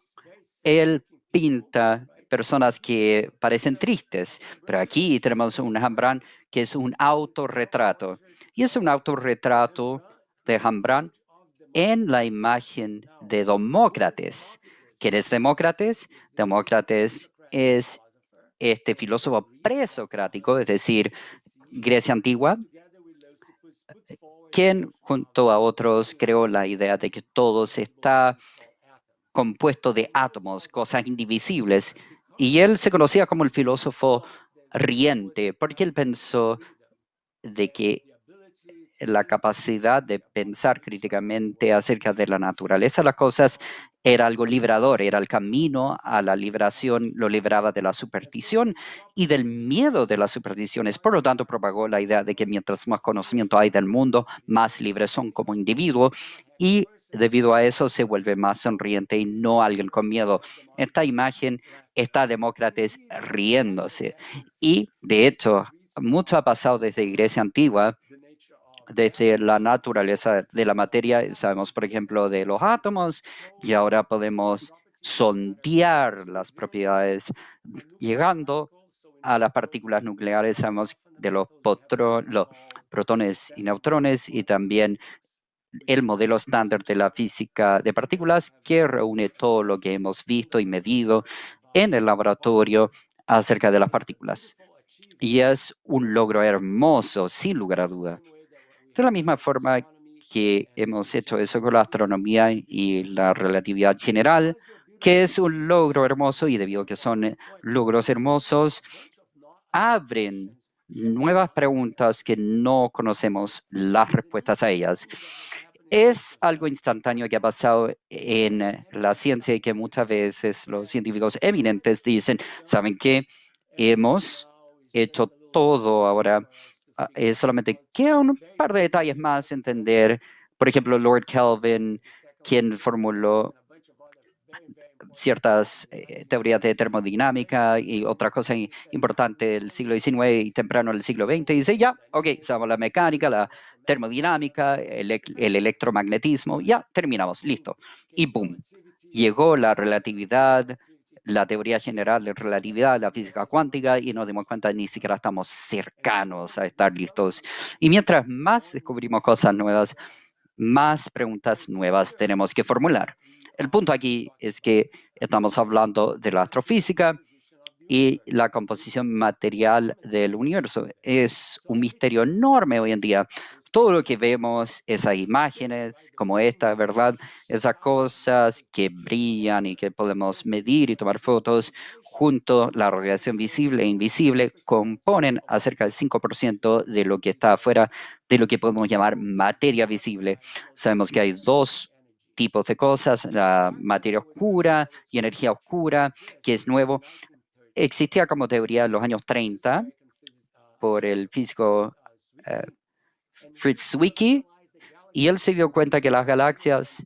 él pinta personas que parecen tristes, pero aquí tenemos un Rembrandt que es un autorretrato. Y es un autorretrato de Rembrandt en la imagen de Demócrates. ¿Quién es Demócrates? Demócrates es este filósofo presocrático, es decir, Grecia antigua, quien junto a otros creó la idea de que todo está compuesto de átomos, cosas indivisibles. Y él se conocía como el filósofo riente, porque él pensó de que la capacidad de pensar críticamente acerca de la naturaleza de las cosas era algo liberador, era el camino a la liberación, lo libraba de la superstición y del miedo de las supersticiones. Por lo tanto, propagó la idea de que mientras más conocimiento hay del mundo, más libres son como individuos y debido a eso se vuelve más sonriente y no alguien con miedo. Esta imagen está Demócrates riéndose y, de hecho, mucho ha pasado desde Grecia antigua, desde la naturaleza de la materia. Sabemos, por ejemplo, de los átomos y ahora podemos sondear las propiedades llegando a las partículas nucleares. Sabemos de los protones y neutrones y también el modelo estándar de la física de partículas que reúne todo lo que hemos visto y medido en el laboratorio acerca de las partículas. Y es un logro hermoso, sin lugar a duda. De la misma forma que hemos hecho eso con la astronomía y la relatividad general, que es un logro hermoso y debido a que son logros hermosos, abren nuevas preguntas que no conocemos las respuestas a ellas. Es algo instantáneo que ha pasado en la ciencia y que muchas veces los científicos eminentes dicen, ¿saben qué? Hemos hecho todo ahora. Solamente queda un par de detalles más entender. Por ejemplo, Lord Kelvin, quien formuló ciertas teorías de termodinámica y otra cosa importante del siglo XIX y temprano del siglo XX, dice, ya, ok, sabemos la mecánica, la termodinámica, el electromagnetismo, ya, terminamos, listo. Y boom, llegó la relatividad, la teoría general de relatividad, la física cuántica, y nos dimos cuenta ni siquiera estamos cercanos a estar listos. Y mientras más descubrimos cosas nuevas, más preguntas nuevas tenemos que formular. El punto aquí es que estamos hablando de la astrofísica y la composición material del universo. Es un misterio enorme hoy en día. Todo lo que vemos, esas imágenes como esta, ¿verdad? Esas cosas que brillan y que podemos medir y tomar fotos, junto a la radiación visible e invisible, componen acerca del 5% de lo que está afuera de lo que podemos llamar materia visible. Sabemos que hay dos tipos de cosas, la materia oscura y energía oscura, que es nuevo. Existía como teoría en los años 30 por el físico Fritz Zwicky, y él se dio cuenta que las galaxias,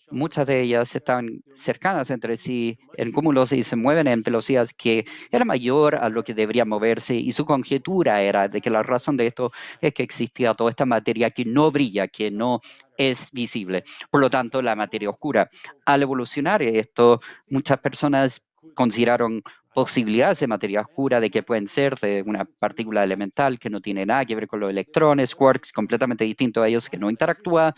muchas de ellas estaban cercanas entre sí en cúmulos y se mueven en velocidades que era mayor a lo que debería moverse, y su conjetura era de que la razón de esto es que existía toda esta materia que no brilla, que no es visible. Por lo tanto, la materia oscura. Al evolucionar esto, muchas personas consideraron posibilidades de materia oscura, de que pueden ser de una partícula elemental que no tiene nada que ver con los electrones, quarks, completamente distinto a ellos, que no interactúa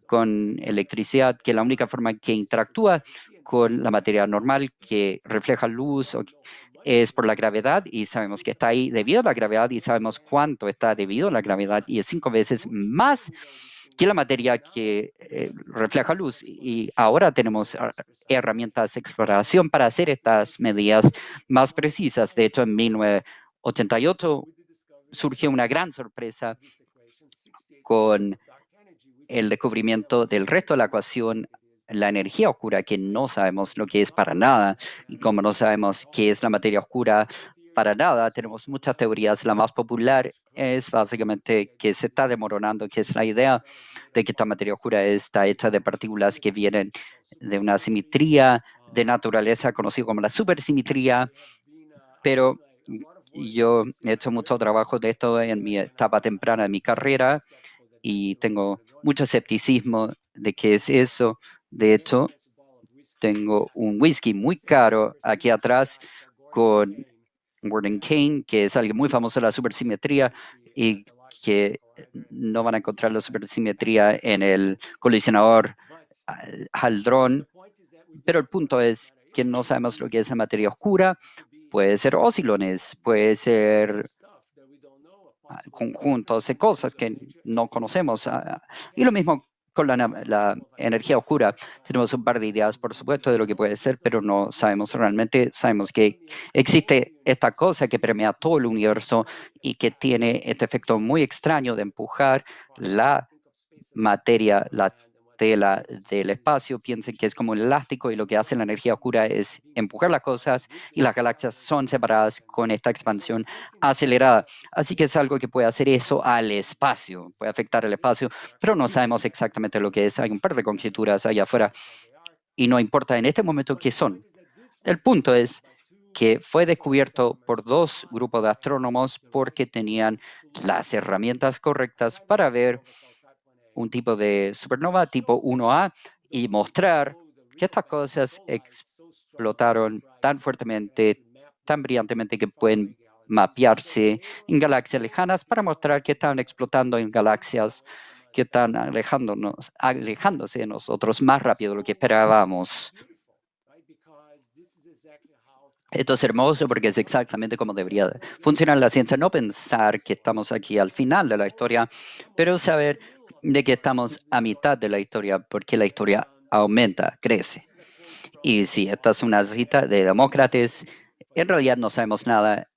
con electricidad, que la única forma que interactúa con la materia normal, que refleja luz, es por la gravedad, y sabemos que está ahí debido a la gravedad, y sabemos cuánto está debido a la gravedad, y es 5 veces más que la materia que refleja luz. Y ahora tenemos herramientas de exploración para hacer estas medidas más precisas. De hecho, en 1988 surgió una gran sorpresa con el descubrimiento del resto de la ecuación, la energía oscura, que no sabemos lo que es para nada. Y como no sabemos qué es la materia oscura para nada, tenemos muchas teorías. La más popular es básicamente que se está desmoronando, que es la idea de que esta materia oscura está hecha de partículas que vienen de una simetría de naturaleza conocida como la supersimetría, pero yo he hecho mucho trabajo de esto en mi etapa temprana de mi carrera, y tengo mucho escepticismo de qué es eso. De hecho, tengo un whisky muy caro aquí atrás con Gordon Kane, que es alguien muy famoso de la supersimetría, y que no van a encontrar la supersimetría en el colisionador Hadrón. Pero el punto es que no sabemos lo que es la materia oscura. Puede ser oscilones, puede ser conjuntos de cosas que no conocemos. Y lo mismo con la energía oscura. Tenemos un par de ideas, por supuesto, de lo que puede ser, pero no sabemos realmente. Sabemos que existe esta cosa que permea todo el universo y que tiene este efecto muy extraño de empujar la materia, la tela del espacio. Piensen que es como un elástico, y lo que hace la energía oscura es empujar las cosas, y las galaxias son separadas con esta expansión acelerada. Así que es algo que puede hacer eso al espacio, puede afectar el espacio, pero no sabemos exactamente lo que es. Hay un par de conjeturas allá afuera y no importa en este momento qué son. El punto es que fue descubierto por 2 grupos de astrónomos porque tenían las herramientas correctas para ver un tipo de supernova tipo 1A y mostrar que estas cosas explotaron tan fuertemente, tan brillantemente, que pueden mapearse en galaxias lejanas, para mostrar que están explotando en galaxias que están alejándose de nosotros más rápido de lo que esperábamos. Esto es hermoso porque es exactamente como debería funcionar la ciencia. No pensar que estamos aquí al final de la historia, pero saber de que estamos a mitad de la historia, porque la historia aumenta, crece. Y si esta es una cita de Demócrates, en realidad no sabemos nada,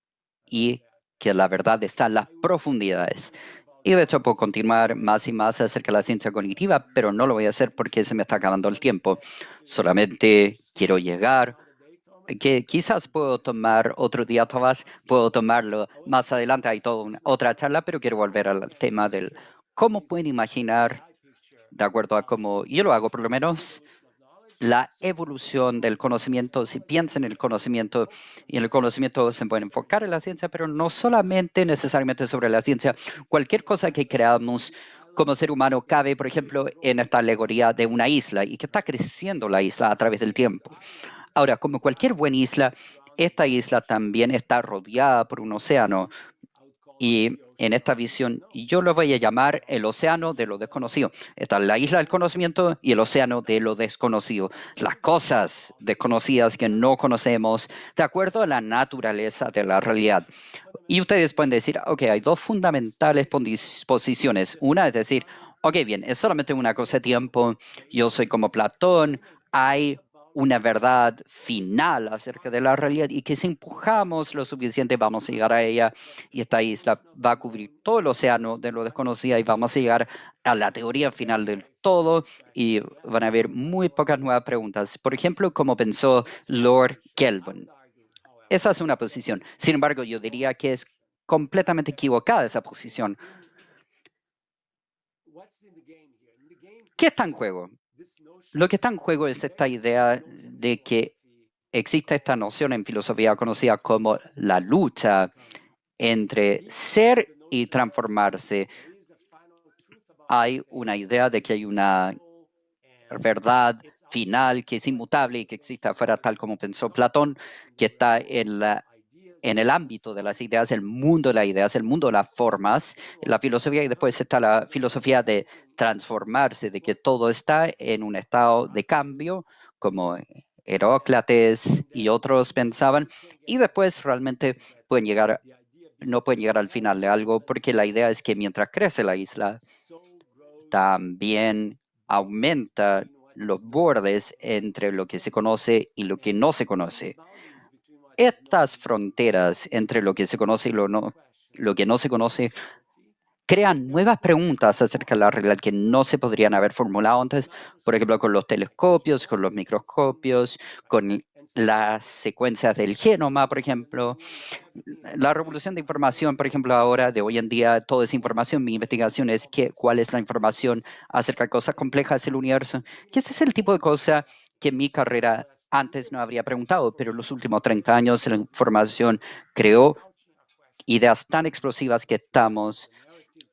y que la verdad está en las profundidades. Y de hecho puedo continuar más y más acerca de la ciencia cognitiva, pero no lo voy a hacer porque se me está acabando el tiempo. Solamente quiero llegar, que quizás puedo tomar otro día, Tomás, puedo tomarlo más adelante, hay toda otra charla, pero quiero volver al tema del cómo pueden imaginar, de acuerdo a cómo yo lo hago por lo menos, la evolución del conocimiento. Si piensan en el conocimiento, y en el conocimiento se puede enfocar en la ciencia, pero no solamente necesariamente sobre la ciencia. Cualquier cosa que creamos como ser humano cabe, por ejemplo, en esta alegoría de una isla, y que está creciendo la isla a través del tiempo. Ahora, como cualquier buena isla, esta isla también está rodeada por un océano, y en esta visión yo lo voy a llamar el océano de lo desconocido. Está la isla del conocimiento y el océano de lo desconocido. Las cosas desconocidas que no conocemos de acuerdo a la naturaleza de la realidad. Y ustedes pueden decir, ok, hay 2 fundamentales posiciones. Una es decir, ok, bien, es solamente una cosa de tiempo. Yo soy como Platón. Hay una verdad final acerca de la realidad y que si empujamos lo suficiente vamos a llegar a ella y esta isla va a cubrir todo el océano de lo desconocido y vamos a llegar a la teoría final del todo y van a haber muy pocas nuevas preguntas. Por ejemplo, como pensó Lord Kelvin. Esa es una posición. Sin embargo, yo diría que es completamente equivocada esa posición. ¿Qué está en juego? Lo que está en juego es esta idea de que existe esta noción en filosofía conocida como la lucha entre ser y transformarse. Hay una idea de que hay una verdad final que es inmutable y que existe afuera, tal como pensó Platón, que está en el ámbito de las ideas, el mundo de las ideas, el mundo de las formas, la filosofía, y después está la filosofía de transformarse, de que todo está en un estado de cambio, como Herócrates y otros pensaban, y después realmente no pueden llegar al final de algo, porque la idea es que mientras crece la isla, también aumenta los bordes entre lo que se conoce y lo que no se conoce. Estas fronteras entre lo que se conoce y lo que no se conoce crean nuevas preguntas acerca de la realidad que no se podrían haber formulado antes, por ejemplo, con los telescopios, con los microscopios, con las secuencias del genoma, por ejemplo. La revolución de información, por ejemplo, ahora de hoy en día, toda esa información, mi investigación es cuál es la información acerca de cosas complejas del universo. Y este es el tipo de cosa que mi carrera antes no habría preguntado, pero en los últimos 30 años la información creó ideas tan explosivas que estamos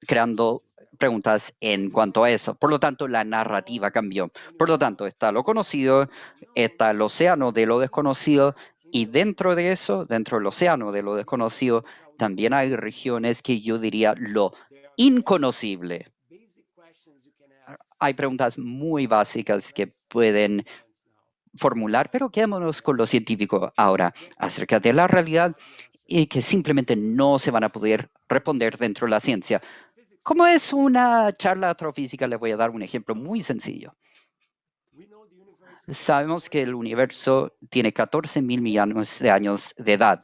creando preguntas en cuanto a eso. Por lo tanto, la narrativa cambió. Por lo tanto, está lo conocido, está el océano de lo desconocido, y dentro de eso, dentro del océano de lo desconocido, también hay regiones que yo diría lo inconocible. Hay preguntas muy básicas que pueden formular, pero quedémonos con lo científico ahora acerca de la realidad y que simplemente no se van a poder responder dentro de la ciencia. Como es una charla de astrofísica, les voy a dar un ejemplo muy sencillo. Sabemos que el universo tiene 14 mil millones de años de edad.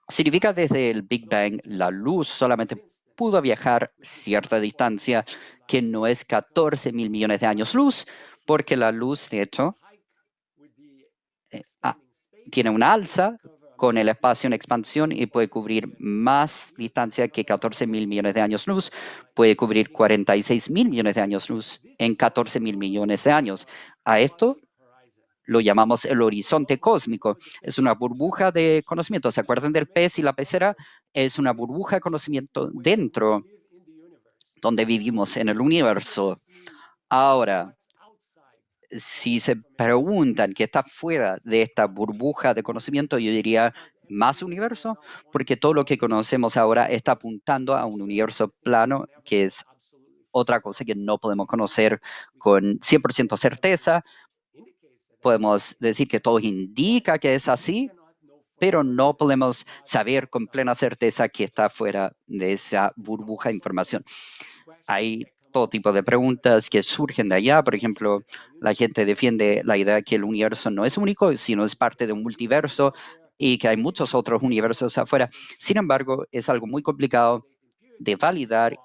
Significa desde el Big Bang la luz solamente pudo viajar cierta distancia que no es 14 mil millones de años luz, porque la luz, de hecho, ah, tiene una alza con el espacio en expansión y puede cubrir más distancia que 14 mil millones de años luz. Puede cubrir 46 mil millones de años luz en 14 mil millones de años. A esto lo llamamos el horizonte cósmico. Es una burbuja de conocimiento. ¿Se acuerdan del pez y la pecera? Es una burbuja de conocimiento dentro donde vivimos en el universo. Ahora, si se preguntan qué está fuera de esta burbuja de conocimiento, yo diría más universo, porque todo lo que conocemos ahora está apuntando a un universo plano, que es otra cosa que no podemos conocer con 100% certeza. Podemos decir que todo indica que es así, pero no podemos saber con plena certeza que está fuera de esa burbuja de información. Hay todo tipo de preguntas que surgen de allá. Por ejemplo, la gente defiende la idea de que el universo no es único, sino es parte de un multiverso y que hay muchos otros universos afuera. Sin embargo, es algo muy complicado de validar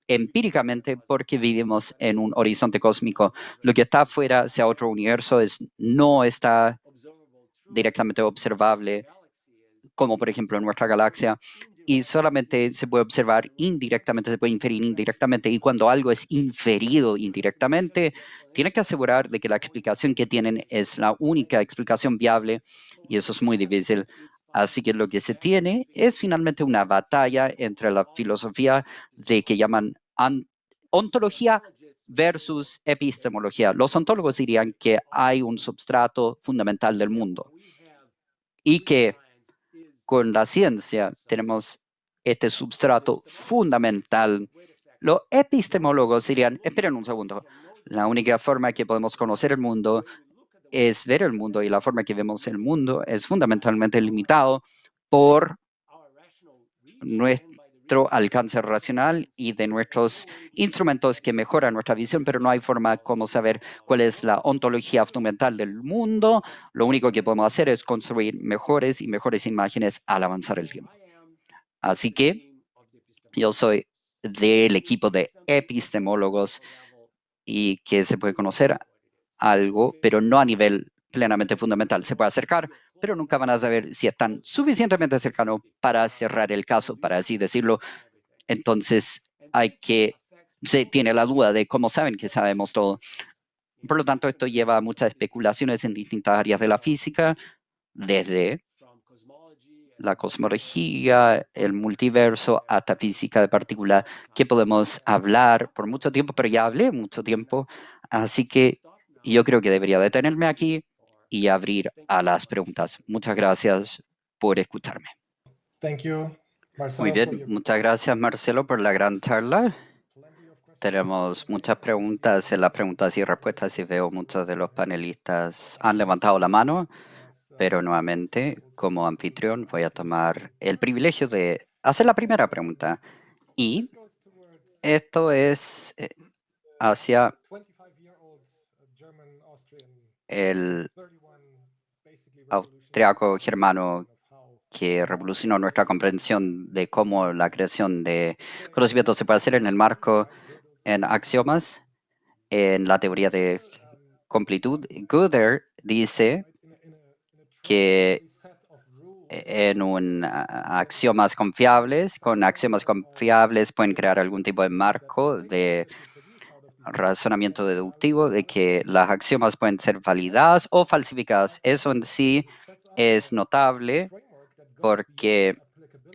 empíricamente porque vivimos en un horizonte cósmico. Lo que está afuera, sea otro universo, no está directamente observable, como por ejemplo en nuestra galaxia, y solamente se puede observar indirectamente, se puede inferir indirectamente, y cuando algo es inferido indirectamente, tiene que asegurar de que la explicación que tienen es la única explicación viable, y eso es muy difícil. Así que lo que se tiene es finalmente una batalla entre la filosofía de que llaman ontología versus epistemología. Los ontólogos dirían que hay un substrato fundamental del mundo y que con la ciencia tenemos este substrato fundamental. Los epistemólogos dirían, esperen un segundo, la única forma que podemos conocer el mundo es ver el mundo y la forma que vemos el mundo es fundamentalmente limitado por nuestro alcance racional y de nuestros instrumentos que mejoran nuestra visión, pero no hay forma como saber cuál es la ontología fundamental del mundo. Lo único que podemos hacer es construir mejores y mejores imágenes al avanzar el tiempo. Así que yo soy del equipo de epistemólogos y que se puede conocer algo, pero no a nivel plenamente fundamental. Se puede acercar, pero nunca van a saber si están suficientemente cercanos para cerrar el caso, para así decirlo. Entonces, se tiene la duda de cómo saben que sabemos todo. Por lo tanto, esto lleva a muchas especulaciones en distintas áreas de la física, desde la cosmología, el multiverso, hasta física de partículas, que podemos hablar por mucho tiempo, pero ya hablé mucho tiempo, así que yo creo que debería detenerme aquí y abrir a las preguntas. Muchas gracias por escucharme. Thank you, Muy Marcelo, bien, muchas gracias Marcelo por la gran charla. Tenemos muchas preguntas en las preguntas y respuestas y veo muchos de los panelistas han levantado la mano. Pero nuevamente, como anfitrión, voy a tomar el privilegio de hacer la primera pregunta. Y esto es hacia el austriaco germano que revolucionó nuestra comprensión de cómo la creación de conocimiento se puede hacer en el marco en axiomas, en la teoría de completud. Gödel dice que en axiomas confiables, con axiomas confiables pueden crear algún tipo de marco de razonamiento deductivo, de que las axiomas pueden ser validadas o falsificadas. Eso en sí es notable porque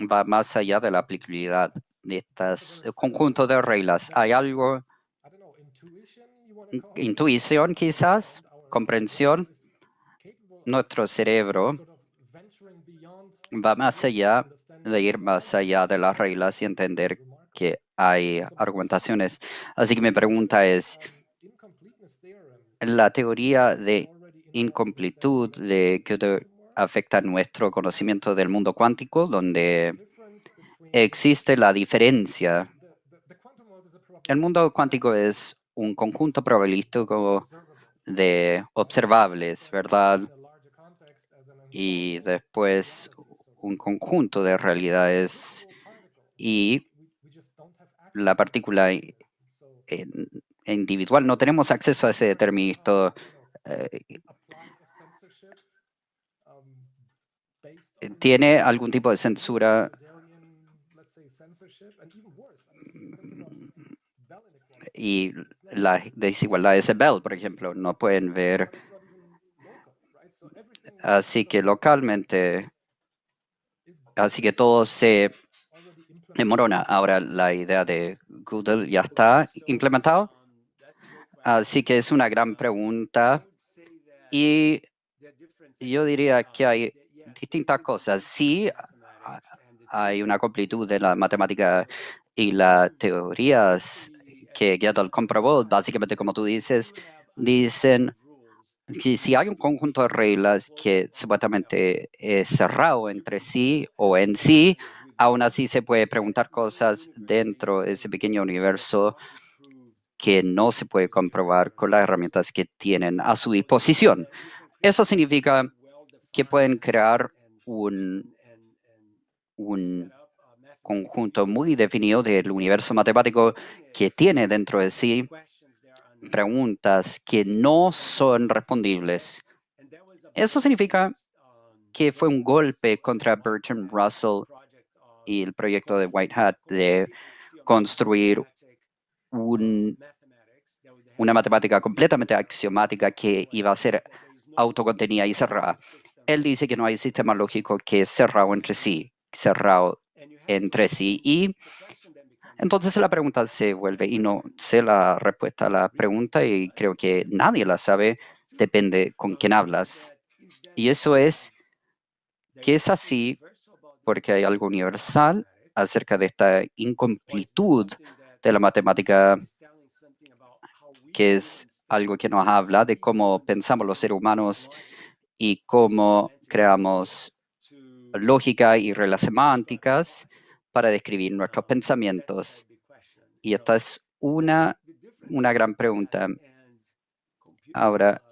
va más allá de la aplicabilidad de estos conjuntos de reglas. Hay algo, intuición quizás, comprensión. Nuestro cerebro va más allá de ir más allá de las reglas y entender que hay argumentaciones. Así que mi pregunta es, ¿la teoría de incompletud de Gödel afecta nuestro conocimiento del mundo cuántico, donde existe la diferencia? El mundo cuántico es un conjunto probabilístico de observables, ¿verdad? Y después un conjunto de realidades y la partícula individual. No tenemos acceso a ese deterministo. ¿Tiene algún tipo de censura? Y las desigualdades de Bell, por ejemplo, no pueden ver. Así que localmente, así que todo se demorona. Ahora la idea de Google ya está implementado. Así que es una gran pregunta. Y yo diría que hay distintas cosas. Sí, hay una completud de la matemática y las teorías que Gödel comprobó, básicamente como tú dices, dicen que si hay un conjunto de reglas que supuestamente es cerrado entre sí o en sí, aún así se puede preguntar cosas dentro de ese pequeño universo que no se puede comprobar con las herramientas que tienen a su disposición. Eso significa que pueden crear un conjunto muy definido del universo matemático que tiene dentro de sí preguntas que no son respondibles. Eso significa que fue un golpe contra Bertrand Russell y el proyecto de White Hat de construir una matemática completamente axiomática que iba a ser autocontenida y cerrada. Él dice que no hay sistema lógico que es cerrado entre sí, y entonces la pregunta se vuelve, y no sé la respuesta a la pregunta y creo que nadie la sabe, depende con quién hablas. Y eso es que es así porque hay algo universal acerca de esta incompletud de la matemática, que es algo que nos habla de cómo pensamos los seres humanos y cómo creamos lógica y reglas semánticas para describir nuestros pensamientos. Y esta es una gran pregunta. Ahora,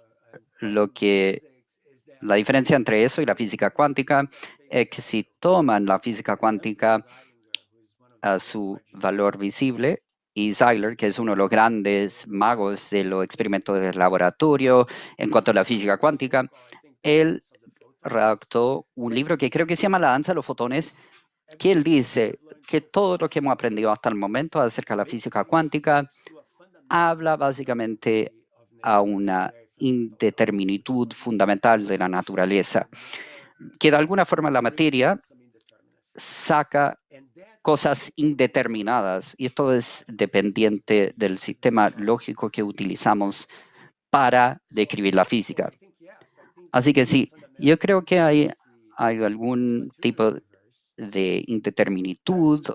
la diferencia entre eso y la física cuántica es que si toman la física cuántica a su valor visible, y Zeilier, que es uno de los grandes magos de los experimentos de laboratorio en cuanto a la física cuántica, él redactó un libro que creo que se llama La danza de los fotones, que él dice que todo lo que hemos aprendido hasta el momento acerca de la física cuántica habla básicamente a una indeterminitud fundamental de la naturaleza, que de alguna forma la materia saca cosas indeterminadas, y esto es dependiente del sistema lógico que utilizamos para describir la física. Así que sí, yo creo que hay algún tipo de indeterminitud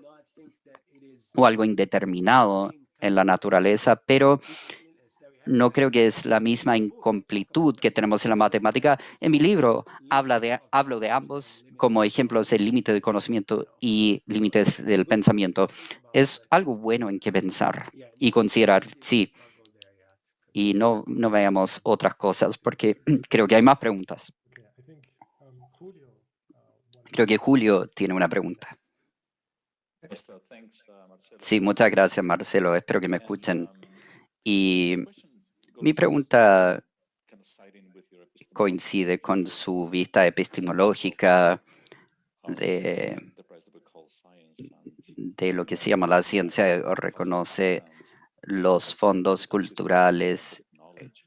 o algo indeterminado en la naturaleza, pero no creo que es la misma incompletud que tenemos en la matemática. En mi libro hablo de ambos como ejemplos del límite del conocimiento y límites del pensamiento. Es algo bueno en que pensar y considerar, sí, y no veamos otras cosas, porque creo que hay más preguntas. Creo que Julio tiene una pregunta. Sí, muchas gracias, Marcelo. Espero que me escuchen. Y mi pregunta coincide con su vista epistemológica de lo que se llama la ciencia, o reconoce los fondos culturales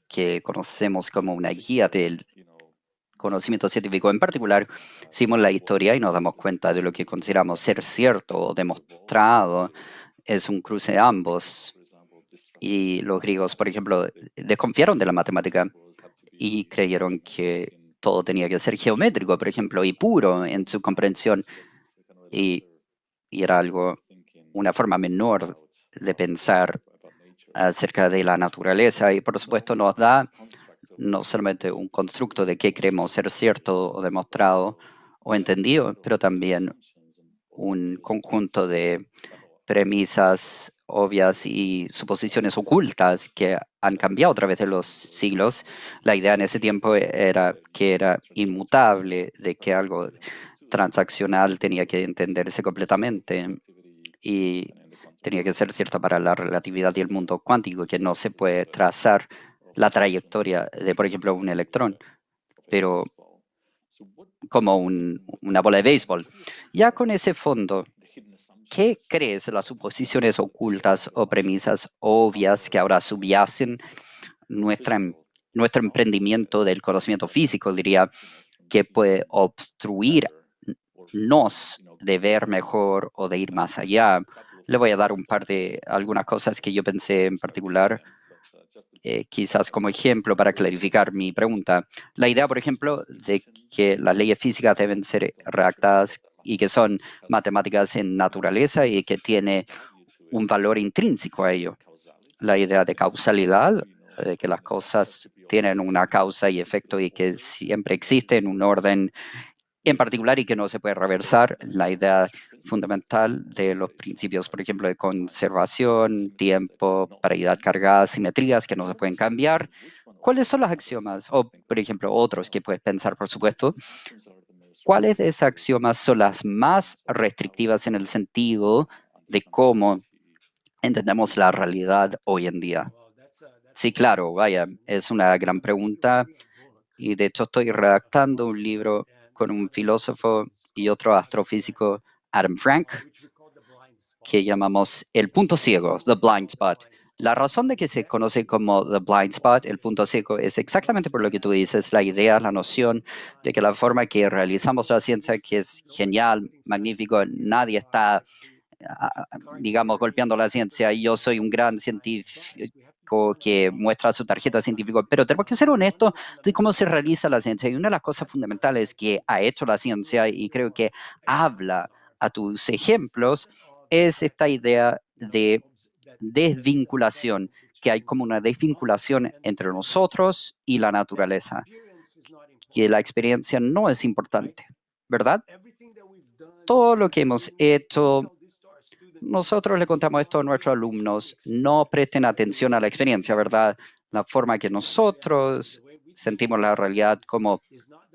que conocemos como una guía del conocimiento científico. En particular, hicimos la historia y nos damos cuenta de lo que consideramos ser cierto o demostrado. Es un cruce de ambos. Y los griegos, por ejemplo, desconfiaron de la matemática y creyeron que todo tenía que ser geométrico, por ejemplo, y puro en su comprensión. Y era una forma menor de pensar acerca de la naturaleza. Y por supuesto nos da no solamente un constructo de qué creemos ser cierto o demostrado o entendido, pero también un conjunto de premisas obvias y suposiciones ocultas que han cambiado a través de los siglos. La idea en ese tiempo era que era inmutable, de que algo transaccional tenía que entenderse completamente y tenía que ser cierta para la relatividad y el mundo cuántico, que no se puede trazar la trayectoria de, por ejemplo, un electrón, pero como una bola de béisbol. Ya con ese fondo, ¿qué crees de las suposiciones ocultas o premisas obvias que ahora subyacen nuestro emprendimiento del conocimiento físico, diría, que puede obstruirnos de ver mejor o de ir más allá? Le voy a dar algunas cosas que yo pensé en particular, quizás como ejemplo para clarificar mi pregunta. La idea, por ejemplo, de que las leyes físicas deben ser redactadas y que son matemáticas en naturaleza y que tiene un valor intrínseco a ello. La idea de causalidad, de que las cosas tienen una causa y efecto y que siempre existen un orden en particular y que no se puede reversar. La idea fundamental de los principios, por ejemplo, de conservación, tiempo, paridad cargada, simetrías que no se pueden cambiar. ¿Cuáles son los axiomas? O, por ejemplo, otros que puedes pensar, por supuesto. ¿Cuáles de esos axiomas son las más restrictivas en el sentido de cómo entendemos la realidad hoy en día? Sí, claro, vaya, es una gran pregunta y de hecho estoy redactando un libro con un filósofo y otro astrofísico, Adam Frank, que llamamos el punto ciego, the blind spot. La razón de que se conoce como the blind spot, el punto ciego, es exactamente por lo que tú dices, la idea, la noción de que la forma que realizamos la ciencia, que es genial, magnífico, nadie está, digamos, golpeando la ciencia. Yo soy un gran científico que muestra su tarjeta científica, pero tenemos que ser honestos de cómo se realiza la ciencia. Y una de las cosas fundamentales que ha hecho la ciencia, y creo que habla a tus ejemplos, es esta idea de desvinculación, que hay como una desvinculación entre nosotros y la naturaleza, que la experiencia no es importante, ¿verdad? todo lo que hemos hecho, nosotros le contamos esto a nuestros alumnos. No presten atención a la experiencia, ¿verdad? La forma que nosotros sentimos la realidad, cómo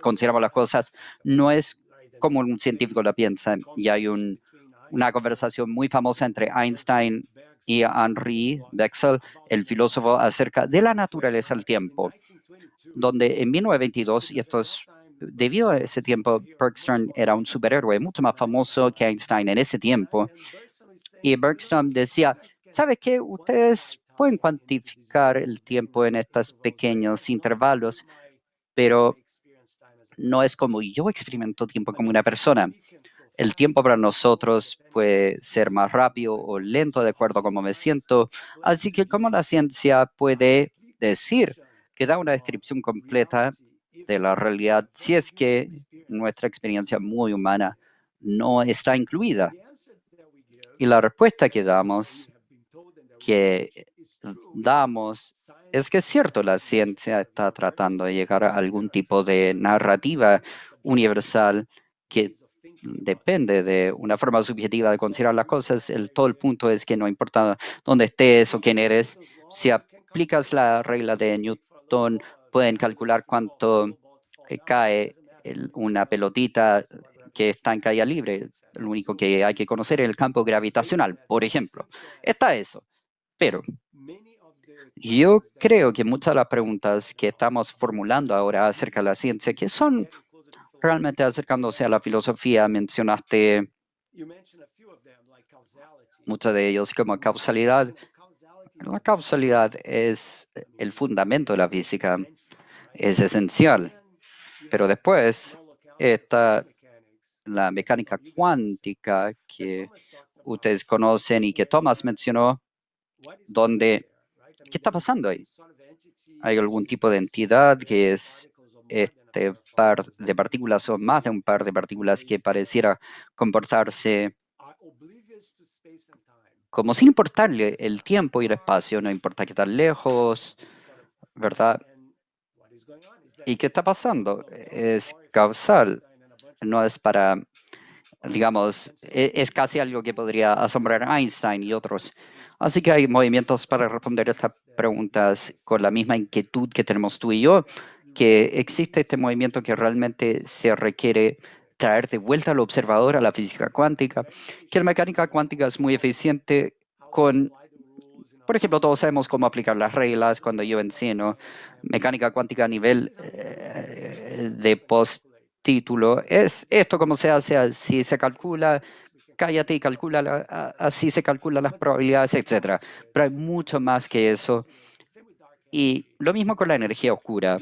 consideramos las cosas, no es como un científico la piensa. Y hay una conversación muy famosa entre Einstein y Henri Becquerel, el filósofo, acerca de la naturaleza del tiempo, donde en 1922, y esto es debido a ese tiempo, Bergström era un superhéroe mucho más famoso que Einstein en ese tiempo. Y Bergström decía, ¿sabe qué? Ustedes pueden cuantificar el tiempo en estos pequeños intervalos, pero no es como yo experimento tiempo como una persona. El tiempo para nosotros puede ser más rápido o lento de acuerdo a cómo me siento. Así que cómo la ciencia puede decir que da una descripción completa de la realidad si es que nuestra experiencia muy humana no está incluida. Y la respuesta que damos es que es cierto, la ciencia está tratando de llegar a algún tipo de narrativa universal que depende de una forma subjetiva de considerar las cosas. Todo el punto es que no importa dónde estés o quién eres, si aplicas la regla de Newton, pueden calcular cuánto cae una pelotita que está en caída libre. Lo único que hay que conocer es el campo gravitacional, por ejemplo. Está eso. Pero yo creo que muchas de las preguntas que estamos formulando ahora acerca de la ciencia, que son realmente acercándose a la filosofía, mencionaste muchos de ellos como causalidad. La causalidad es el fundamento de la física, es esencial. Pero después está la mecánica cuántica que ustedes conocen y que Thomas mencionó, donde, ¿qué está pasando ahí? ¿Hay algún tipo de entidad que es este par de partículas o más de un par de partículas que pareciera comportarse como sin importarle el tiempo y el espacio, no importa qué tan lejos, ¿verdad? ¿Y qué está pasando? Es causal, no es para, digamos, es casi algo que podría asombrar a Einstein y otros. Así que hay movimientos para responder estas preguntas con la misma inquietud que tenemos tú y yo, que existe este movimiento que realmente se requiere traer de vuelta al observador a la física cuántica, que la mecánica cuántica es muy eficiente con, por ejemplo, todos sabemos cómo aplicar las reglas cuando yo enseño mecánica cuántica a nivel de postítulo. Es esto como se hace, así se calcula, cállate y calcula, así se calculan las probabilidades, etcétera. Pero hay mucho más que eso. Y lo mismo con la energía oscura.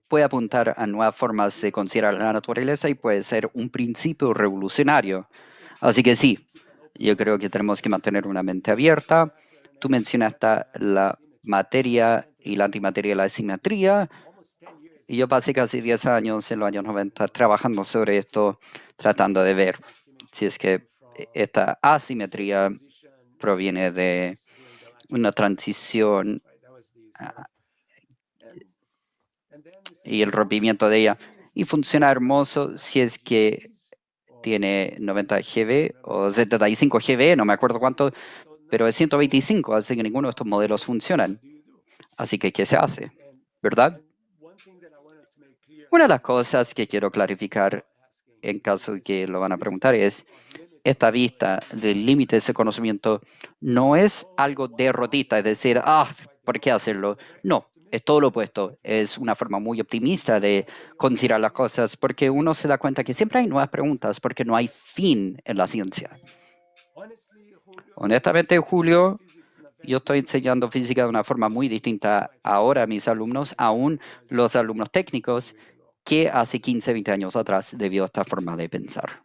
Puede apuntar a nuevas formas de considerar la naturaleza y puede ser un principio revolucionario. Así que sí, yo creo que tenemos que mantener una mente abierta. Tú mencionaste la materia y la antimateria y la asimetría. Y yo pasé casi 10 años en los años 90 trabajando sobre esto, tratando de ver si es que esta asimetría proviene de una transición y el rompimiento de ella. Y funciona hermoso si es que tiene 90 GB o 75 GB, no me acuerdo cuánto, pero es 125, así que ninguno de estos modelos funcionan. Así que, ¿qué se hace? ¿Verdad? Una de las cosas que quiero clarificar en caso de que lo van a preguntar es, esta vista del límite de ese conocimiento no es algo derrotista, es decir, ¿por qué hacerlo? No, es todo lo opuesto. Es una forma muy optimista de considerar las cosas porque uno se da cuenta que siempre hay nuevas preguntas porque no hay fin en la ciencia. Honestamente, Julio, yo estoy enseñando física de una forma muy distinta ahora a mis alumnos, aún los alumnos técnicos, que hace 15, 20 años atrás debido a esta forma de pensar.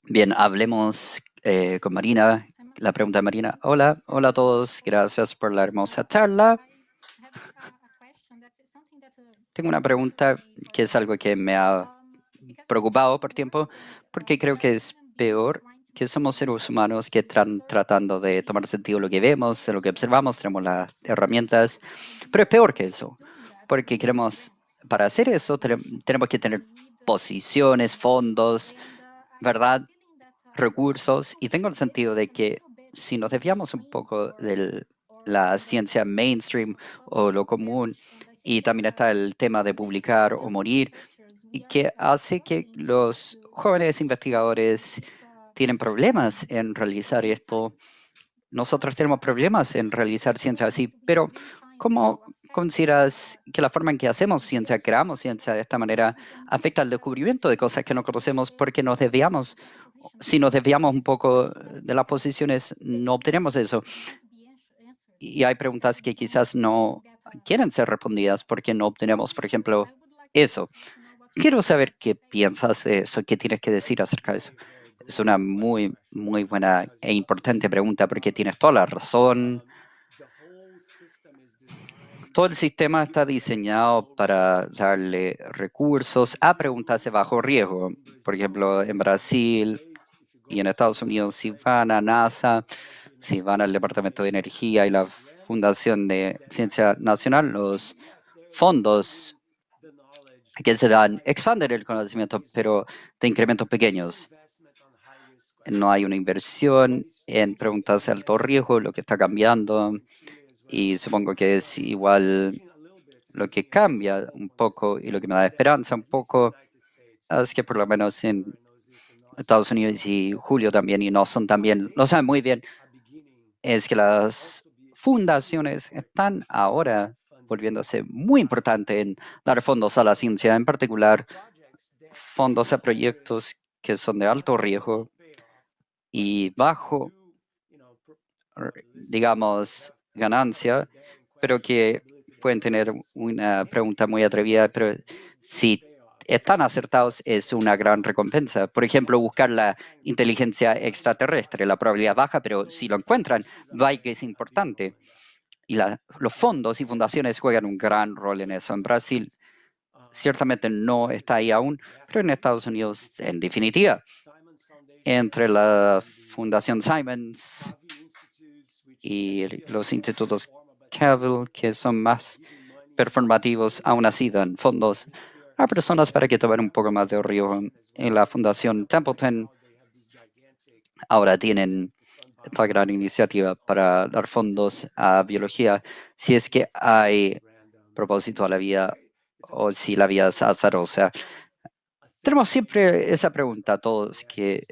Bien, hablemos con Marina. La pregunta de Marina. Hola, hola a todos. Gracias por la hermosa charla. Tengo una pregunta que es algo que me ha preocupado por tiempo, porque creo que es peor que somos seres humanos que están tratando de tomar sentido lo que vemos, de lo que observamos, tenemos las herramientas, pero es peor que eso, porque queremos para hacer eso tenemos que tener posiciones, fondos, ¿verdad? Recursos. Y tengo el sentido de que si nos desviamos un poco de la ciencia mainstream o lo común, y también está el tema de publicar o morir, y que hace que los jóvenes investigadores tienen problemas en realizar esto. Nosotros tenemos problemas en realizar ciencia así, pero ¿cómo consideras que la forma en que hacemos ciencia, creamos ciencia de esta manera, afecta al descubrimiento de cosas que no conocemos porque nos desviamos? Si nos desviamos un poco de las posiciones, no obtenemos eso. Y hay preguntas que quizás no quieren ser respondidas porque no obtenemos, por ejemplo, eso. Quiero saber qué piensas de eso, qué tienes que decir acerca de eso. Es una muy, muy buena e importante pregunta porque tienes toda la razón. Todo el sistema está diseñado para darle recursos a preguntas de bajo riesgo. Por ejemplo, en Brasil y en Estados Unidos, si van a NASA, si van al Departamento de Energía y la Fundación de Ciencia Nacional, los fondos que se dan expanden el conocimiento, pero de incrementos pequeños. No hay una inversión en preguntas de alto riesgo, lo que está cambiando, y supongo que es igual lo que cambia un poco y lo que me da esperanza un poco, es que por lo menos en Estados Unidos y Julio también, y no son también, lo saben muy bien, es que las fundaciones están ahora volviéndose muy importantes en dar fondos a la ciencia, en particular fondos a proyectos que son de alto riesgo y bajo, digamos, ganancia, pero que pueden tener una pregunta muy atrevida, pero si están acertados es una gran recompensa. Por ejemplo, buscar la inteligencia extraterrestre, la probabilidad baja, pero si lo encuentran, va que es importante. Y los fondos y fundaciones juegan un gran rol en eso. En Brasil ciertamente no está ahí aún, pero en Estados Unidos, en definitiva, entre la Fundación Simons y los institutos Cavill, que son más performativos, aún así dan fondos a personas para que tomen un poco más de riesgo. En la Fundación Templeton ahora tienen esta gran iniciativa para dar fondos a biología, si es que hay propósito a la vida o si la vida es azarosa. Tenemos siempre esa pregunta a todos, que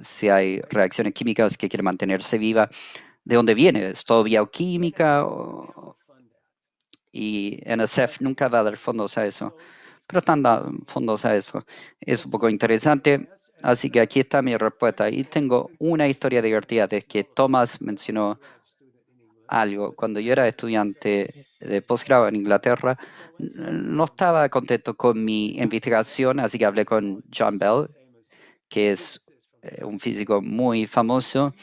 si hay reacciones químicas que quieren mantenerse viva, ¿de dónde viene? ¿Es todo bioquímica? Y NSF nunca va a dar fondos a eso, pero están dando fondos a eso. Es un poco interesante, así que aquí está mi respuesta. Y tengo una historia divertida, de que Thomas mencionó algo. Cuando yo era estudiante de posgrado en Inglaterra, no estaba contento con mi investigación, así que hablé con John Bell, que es un físico muy famoso,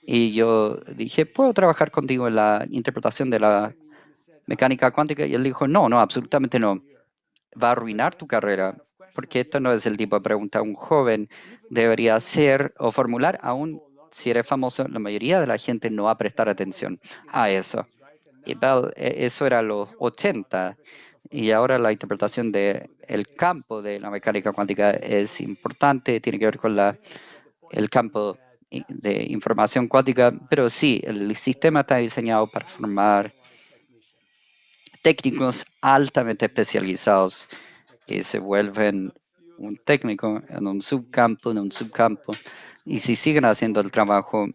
y yo dije, ¿puedo trabajar contigo en la interpretación de la mecánica cuántica? Y él dijo, no, no, absolutamente no. Va a arruinar tu carrera, porque esto no es el tipo de pregunta un joven debería hacer o formular, aún si eres famoso, la mayoría de la gente no va a prestar atención a eso. Y Bell, eso era los 80, y ahora la interpretación del campo de la mecánica cuántica es importante, tiene que ver con el campo de información cuántica, pero sí, el sistema está diseñado para formar técnicos altamente especializados que se vuelven un técnico en un subcampo, en un subcampo, y si siguen haciendo el trabajo,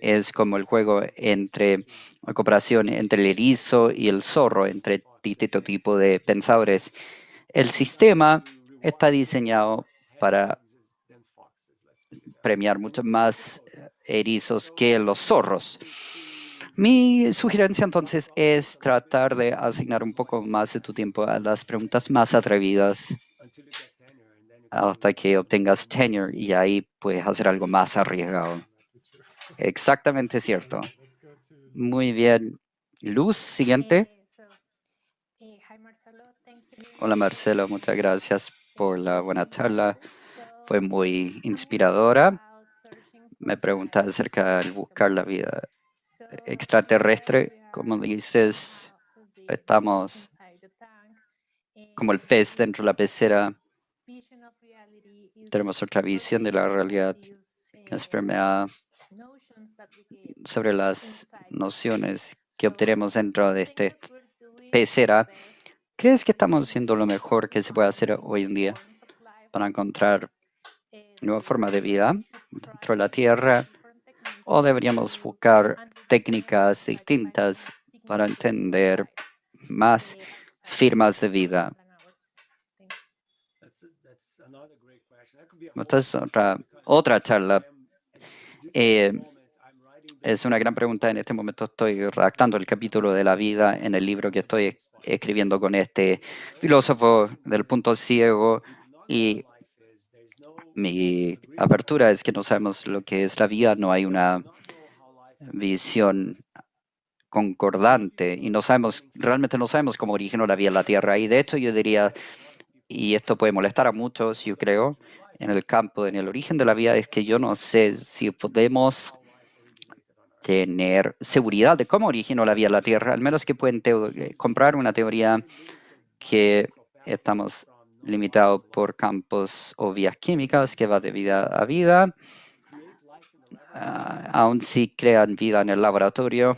es como el juego entre la cooperación entre el erizo y el zorro, entre distintos tipos de pensadores. El sistema está diseñado para premiar mucho más erizos que los zorros. Mi sugerencia entonces es tratar de asignar un poco más de tu tiempo a las preguntas más atrevidas hasta que obtengas tenure y ahí puedes hacer algo más arriesgado. Exactamente cierto. Muy bien. Luz, siguiente. Hola Marcelo, muchas gracias por la buena charla. Fue muy inspiradora. Me pregunta acerca de buscar la vida extraterrestre. Como dices, estamos como el pez dentro de la pecera. Tenemos otra visión de la realidad que nos permea sobre las nociones que obtenemos dentro de este pecera. ¿Crees que estamos haciendo lo mejor que se puede hacer hoy en día para encontrar nuevas formas de vida dentro de la Tierra? ¿O deberíamos buscar técnicas distintas para entender más formas de vida? Esta es otra charla. Es una gran pregunta. En este momento estoy redactando el capítulo de la vida en el libro que estoy escribiendo con este filósofo del punto ciego, y mi apertura es que no sabemos lo que es la vida, no hay una visión concordante y realmente no sabemos cómo originó la vida en la Tierra. Y de hecho yo diría, y esto puede molestar a muchos, yo creo, en el campo, en el origen de la vida, es que yo no sé si podemos tener seguridad de cómo originó la vida en la Tierra, al menos que pueden comprar una teoría que estamos limitados por campos o vías químicas que va de vida a vida. Aún si crean vida en el laboratorio,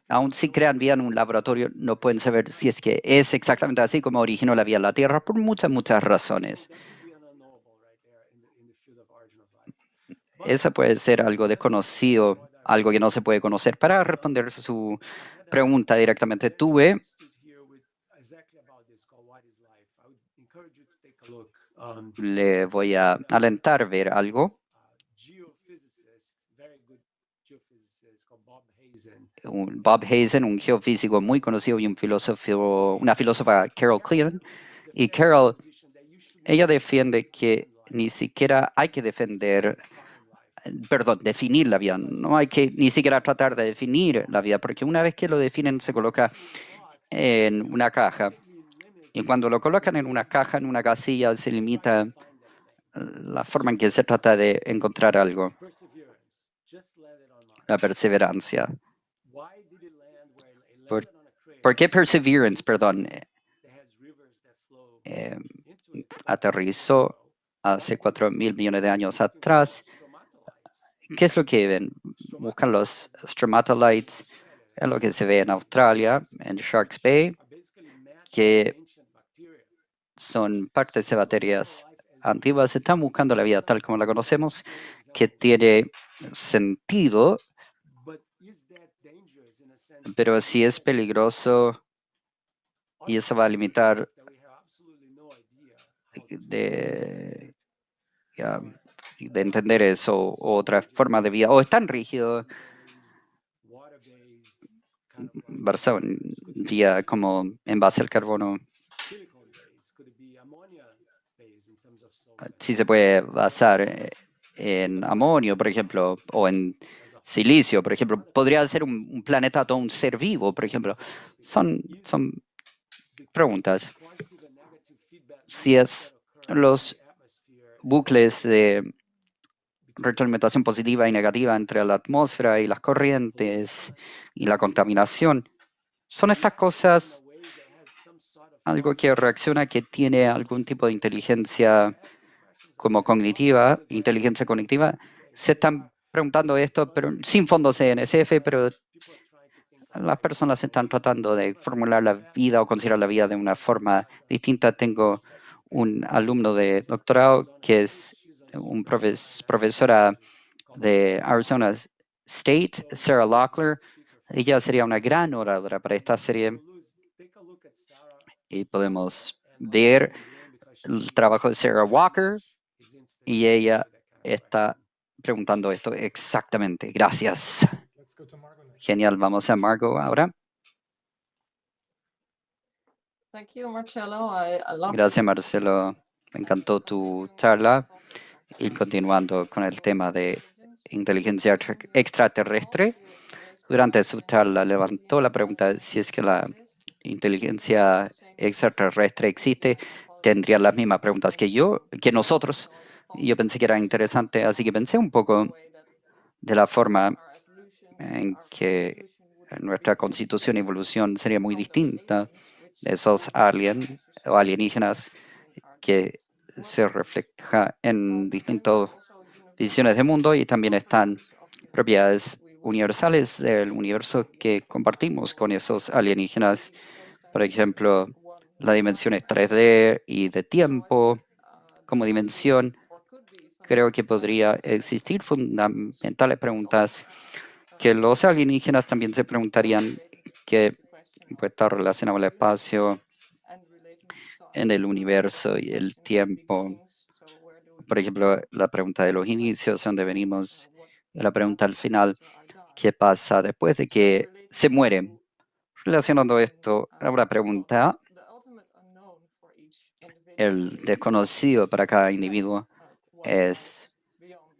aún si crean vida en un laboratorio, no pueden saber si es que es exactamente así como originó la vida en la Tierra por muchas, muchas razones. Eso puede ser algo desconocido, algo que no se puede conocer. Para responder su pregunta directamente, le voy a alentar a ver algo. Bob Hazen, un geofísico muy conocido, y una filósofa, Carol Cleland. Y Carol, ella defiende que ni siquiera hay que definir la vida. No hay que ni siquiera tratar de definir la vida, porque una vez que lo definen se coloca en una caja. Y cuando lo colocan en una caja, en una casilla, se limita la forma en que se trata de encontrar algo. La perseverancia. ¿Por qué Perseverance, aterrizó hace 4.000 millones de años atrás? ¿Qué es lo que ven? Buscan los stromatolites, es lo que se ve en Australia, en Sharks Bay, que son partes de bacterias antiguas. Están buscando la vida tal como la conocemos, que tiene sentido, pero si es peligroso y eso va a limitar de entender eso, o otra forma de vida, o es tan rígido, basado en vía como en base al carbono. Sí se puede basar en amonio, por ejemplo, o en silicio, por ejemplo. Podría ser un planeta, todo un ser vivo, por ejemplo. Son preguntas. Si es los bucles de retroalimentación positiva y negativa entre la atmósfera y las corrientes y la contaminación, son estas cosas algo que reacciona, que tiene algún tipo de inteligencia como cognitiva, inteligencia cognitiva. Se están preguntando esto, pero sin fondos de NSF, pero las personas están tratando de formular la vida o considerar la vida de una forma distinta. Tengo un alumno de doctorado que es un profesora de Arizona State, Sarah Locklear. Ella sería una gran oradora para esta serie, y podemos ver el trabajo de Sarah Walker, y ella está preguntando esto exactamente. Gracias. Genial, vamos a Margot ahora. Gracias, Marcelo. Me encantó tu charla. Y continuando con el tema de inteligencia extraterrestre, durante su charla levantó la pregunta de si es que la inteligencia extraterrestre existe. Tendría las mismas preguntas que nosotros. Y yo pensé que era interesante, así que pensé un poco de la forma en que nuestra constitución y evolución sería muy distinta de esos o alienígenas que se refleja en distintas visiones del mundo y también están propiedades universales del universo que compartimos con esos alienígenas. Por ejemplo, la dimensión es 3D y de tiempo como dimensión. Creo que podría existir fundamentales preguntas que los alienígenas también se preguntarían que puede estar relacionado al espacio, en el universo y el tiempo. Por ejemplo, la pregunta de los inicios, dónde venimos, y la pregunta al final, ¿qué pasa después de que se muere? Relacionando esto a una pregunta, el desconocido para cada individuo es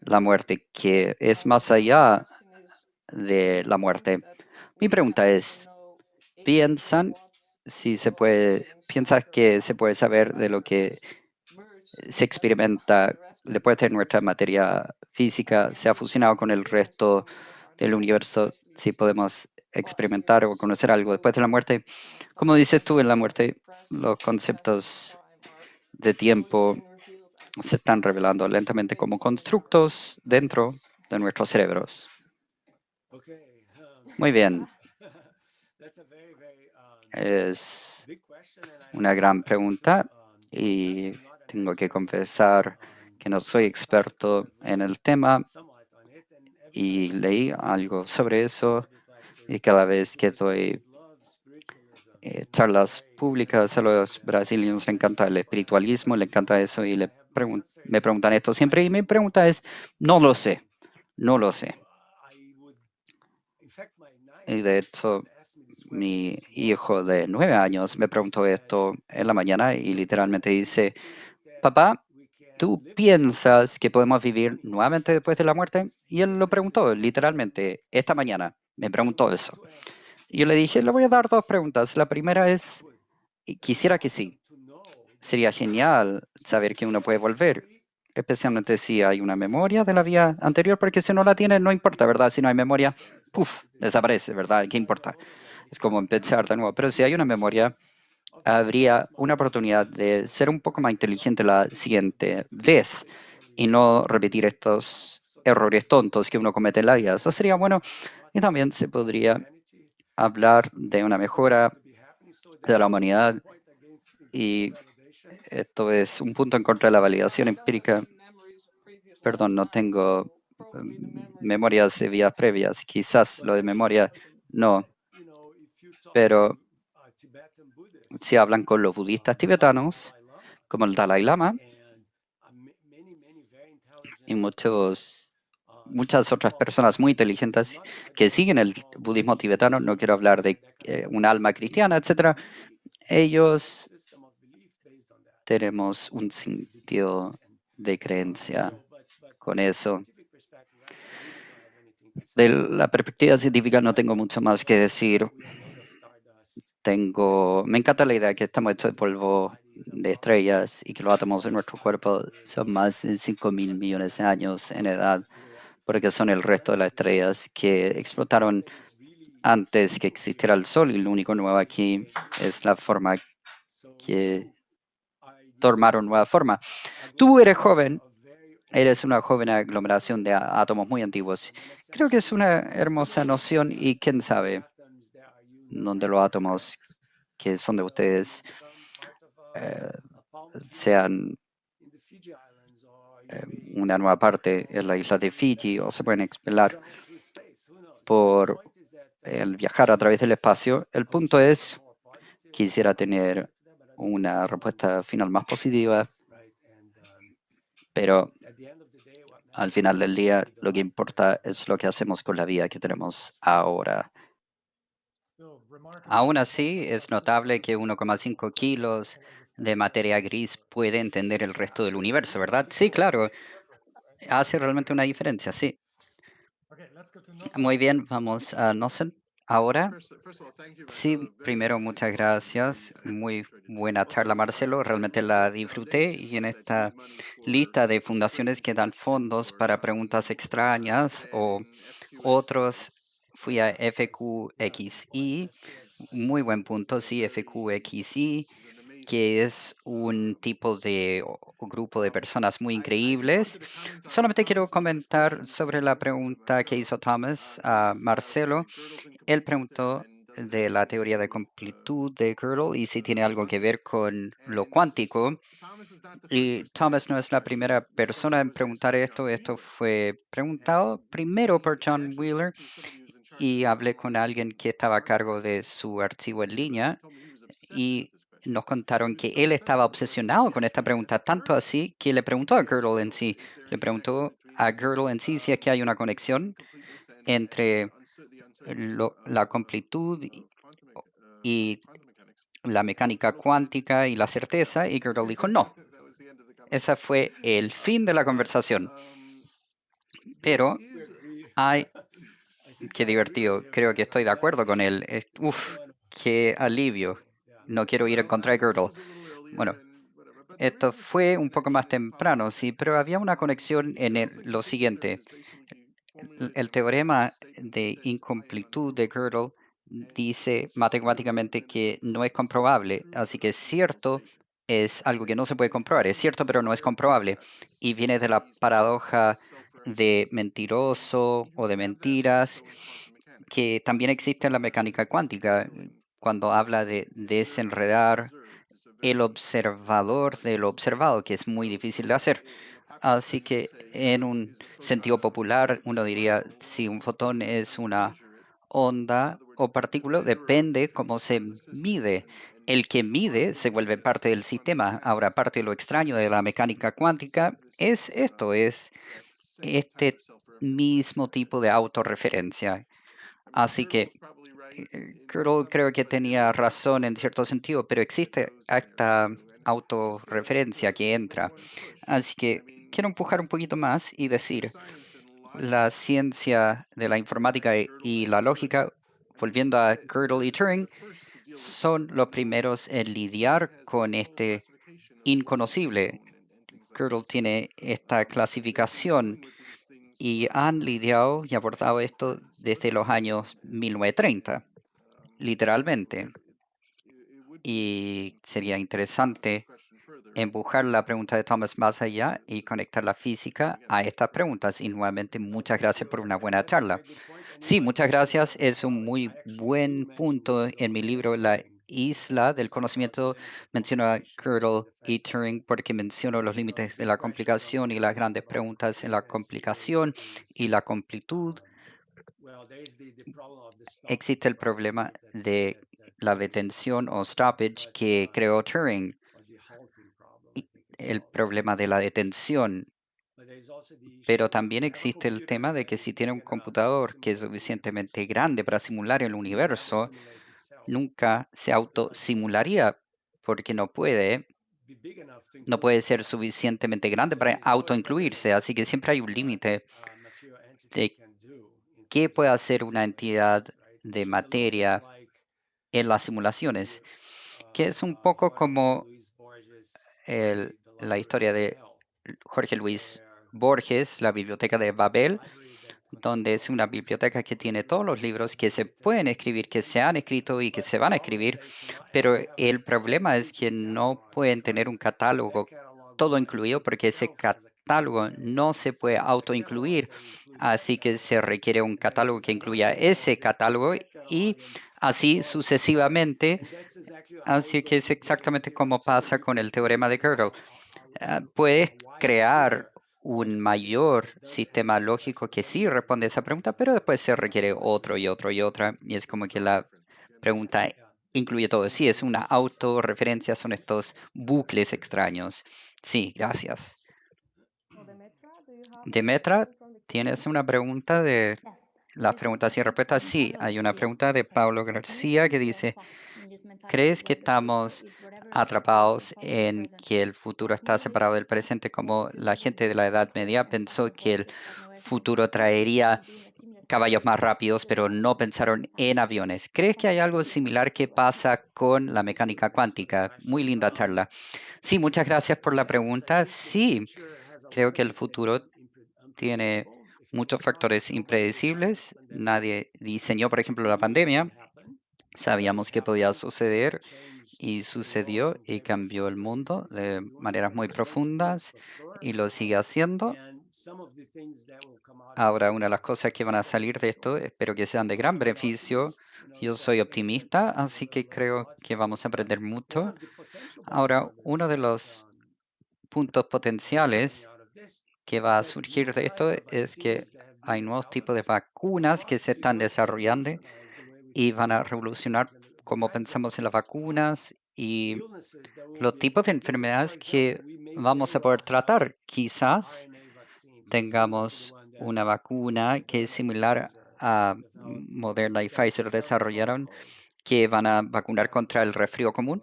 la muerte, que es más allá de la muerte. Mi pregunta es, ¿piensas que se puede saber de lo que se experimenta después de nuestra materia física se ha fusionado con el resto del universo, si podemos experimentar o conocer algo después de la muerte? Como dices tú, en la muerte los conceptos de tiempo se están revelando lentamente como constructos dentro de nuestros cerebros. Muy bien, es una gran pregunta y tengo que confesar que no soy experto en el tema y leí algo sobre eso y cada vez que doy charlas públicas a los brasileños les encanta el espiritualismo, le encanta eso y me preguntan esto siempre y mi pregunta es, no lo sé, no lo sé. Y de hecho, mi hijo de 9 años me preguntó esto en la mañana y literalmente dice, papá, ¿tú piensas que podemos vivir nuevamente después de la muerte? Y él lo preguntó literalmente esta mañana, me preguntó eso. Y yo le dije, le voy a dar dos preguntas. La primera es, quisiera que sí. Sería genial saber que uno puede volver, especialmente si hay una memoria de la vida anterior, porque si no la tiene, no importa, ¿verdad? Si no hay memoria, ¡puf!, desaparece, ¿verdad? ¿Qué importa? Es como empezar de nuevo. Pero si hay una memoria, habría una oportunidad de ser un poco más inteligente la siguiente vez y no repetir estos errores tontos que uno comete en la vida. Eso sería bueno. Y también se podría hablar de una mejora de la humanidad y esto es un punto en contra de la validación empírica. Perdón, no tengo memorias de vidas previas. Quizás lo de memoria no, pero si hablan con los budistas tibetanos, como el Dalai Lama, y muchas otras personas muy inteligentes que siguen el budismo tibetano, no quiero hablar de un alma cristiana, etcétera, ellos tenemos un sentido de creencia con eso. De la perspectiva científica no tengo mucho más que decir. Me encanta la idea que estamos hechos de polvo de estrellas y que los átomos de nuestro cuerpo son más de 5.000 millones de años en edad, porque son el resto de las estrellas que explotaron antes que existiera el Sol y lo único nuevo aquí es la forma que tomaron nueva forma. Tú eres joven, eres una joven aglomeración de átomos muy antiguos. Creo que es una hermosa noción y quién sabe dónde los átomos que son de ustedes eh, sean eh, una nueva parte en la isla de Fiji o se pueden expelar por el viajar a través del espacio. El punto es, quisiera tener una respuesta final más positiva, pero al final del día lo que importa es lo que hacemos con la vida que tenemos ahora. Aún así, es notable que 1,5 kilos de materia gris puede entender el resto del universo, ¿verdad? Sí, claro, hace realmente una diferencia, sí. Muy bien, vamos a Nosen. Ahora, sí, primero muchas gracias. Muy buena charla, Marcelo. Realmente la disfruté y en esta lista de fundaciones que dan fondos para preguntas extrañas o otros fui a FQXI, muy buen punto, sí, FQXI, que es un tipo de grupo de personas muy increíbles. Solamente quiero comentar sobre la pregunta que hizo Thomas a Marcelo. Él preguntó de la teoría de completud de Gödel y si tiene algo que ver con lo cuántico. Y Thomas no es la primera persona en preguntar esto. Esto fue preguntado primero por John Wheeler y hablé con alguien que estaba a cargo de su archivo en línea y nos contaron que él estaba obsesionado con esta pregunta, tanto así que le preguntó a Gödel en sí, le preguntó a Gödel en sí si es que hay una conexión entre la completud y la mecánica cuántica y la certeza, y Gödel dijo no. Ese fue el fin de la conversación. Pero hay, qué divertido, creo que estoy de acuerdo con él. Uf, qué alivio. No quiero ir en contra de Gödel. Bueno, esto fue un poco más temprano, sí, pero había una conexión en lo siguiente. El teorema de incompletud de Gödel dice matemáticamente que no es comprobable, así que cierto es algo que no se puede comprobar, es cierto pero no es comprobable, y viene de la paradoja de mentiroso o de mentiras, que también existe en la mecánica cuántica, cuando habla de desenredar el observador de lo observado, que es muy difícil de hacer. Así que en un sentido popular, uno diría si un fotón es una onda o partícula, depende cómo se mide. El que mide se vuelve parte del sistema. Ahora, parte de lo extraño de la mecánica cuántica es esto, es este mismo tipo de autorreferencia. Así que creo que tenía razón en cierto sentido, pero existe esta autorreferencia que entra. Así que quiero empujar un poquito más y decir, la ciencia de la informática y la lógica, volviendo a Gödel y Turing, son los primeros en lidiar con este inconocible. Gödel tiene esta clasificación y han lidiado y abordado esto desde los años 1930, literalmente. Y sería interesante empujar la pregunta de Thomas más allá y conectar la física a estas preguntas. Y nuevamente, muchas gracias por una buena charla. Sí, muchas gracias. Es un muy buen punto. En mi libro, La isla del conocimiento, menciono a Gödel y Turing porque menciono los límites de la complicación y las grandes preguntas en la complicación y la completud. Existe el problema de la detención o stoppage que creó Turing, el problema de la detención, pero también existe el tema de que si tiene un computador que es suficientemente grande para simular el universo, nunca se autosimularía porque no puede ser suficientemente grande para autoincluirse, así que siempre hay un límite de qué puede hacer una entidad de materia en las simulaciones, que es un poco como la historia de Jorge Luis Borges, la biblioteca de Babel, donde es una biblioteca que tiene todos los libros que se pueden escribir, que se han escrito y que se van a escribir, pero el problema es que no pueden tener un catálogo todo incluido porque ese catálogo no se puede autoincluir, así que se requiere un catálogo que incluya ese catálogo y así sucesivamente. Así que es exactamente como pasa con el teorema de Gödel. Puedes crear un mayor sistema lógico que sí responde a esa pregunta, pero después se requiere otro y otro y otra. Y es como que la pregunta incluye todo. Sí, es una autorreferencia, son estos bucles extraños. Sí, gracias. Demetra, ¿tienes una pregunta de las preguntas y respuestas? Sí, hay una pregunta de Pablo García que dice, ¿crees que estamos atrapados en que el futuro está separado del presente, como la gente de la Edad Media pensó que el futuro traería caballos más rápidos, pero no pensaron en aviones? ¿Crees que hay algo similar que pasa con la mecánica cuántica? Muy linda charla. Sí, muchas gracias por la pregunta. Sí, creo que el futuro tiene muchos factores impredecibles. Nadie diseñó, por ejemplo, la pandemia. Sabíamos que podía suceder y sucedió y cambió el mundo de maneras muy profundas y lo sigue haciendo. Ahora, una de las cosas que van a salir de esto, espero que sean de gran beneficio. Yo soy optimista, así que creo que vamos a aprender mucho. Ahora, uno de los puntos potenciales que va a surgir de esto es que hay nuevos tipos de vacunas que se están desarrollando y van a revolucionar cómo pensamos en las vacunas y los tipos de enfermedades que vamos a poder tratar. Quizás tengamos una vacuna que es similar a Moderna y Pfizer desarrollaron, que van a vacunar contra el resfrío común,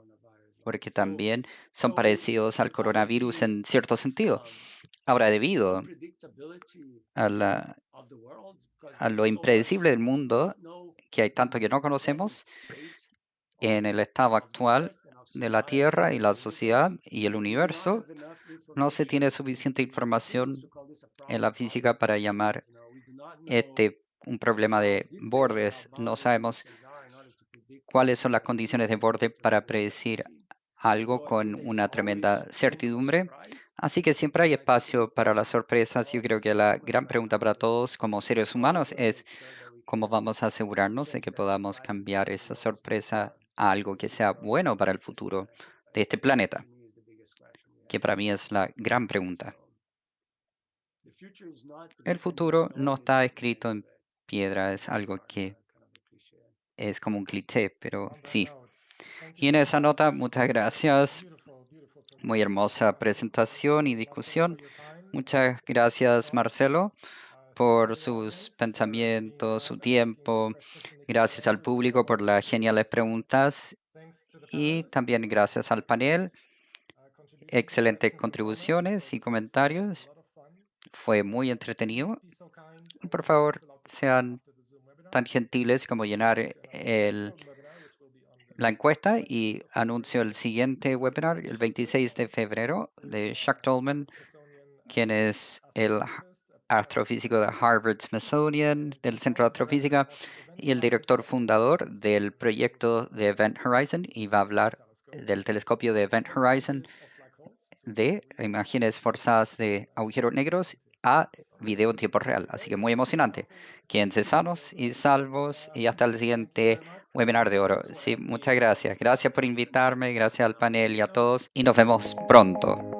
porque también son parecidos al coronavirus en cierto sentido. Ahora, debido a, a lo impredecible del mundo, que hay tanto que no conocemos, en el estado actual de la Tierra y la sociedad y el universo, no se tiene suficiente información en la física para llamar este un problema de bordes. No sabemos cuáles son las condiciones de borde para predecir algo con una tremenda certidumbre. Así que siempre hay espacio para las sorpresas. Yo creo que la gran pregunta para todos como seres humanos es cómo vamos a asegurarnos de que podamos cambiar esa sorpresa a algo que sea bueno para el futuro de este planeta, que para mí es la gran pregunta. El futuro no está escrito en piedra, es algo que es como un cliché, pero sí. Y en esa nota, muchas gracias. Muy hermosa presentación y discusión. Muchas gracias, Marcelo, por sus pensamientos, su tiempo. Gracias al público por las geniales preguntas y también gracias al panel. Excelentes contribuciones y comentarios. Fue muy entretenido. Por favor, sean tan gentiles como llenar la encuesta y anuncio el siguiente webinar el 26 de febrero de Chuck Tolman, quien es el astrofísico de Harvard Smithsonian, del Centro de Astrofísica, y el director fundador del proyecto de Event Horizon, y va a hablar del telescopio de Event Horizon de imágenes forzadas de agujeros negros a video en tiempo real. Así que muy emocionante. Quédense sanos y salvos y hasta el siguiente webinar de oro. Sí, muchas gracias. Gracias por invitarme, gracias al panel y a todos y nos vemos pronto.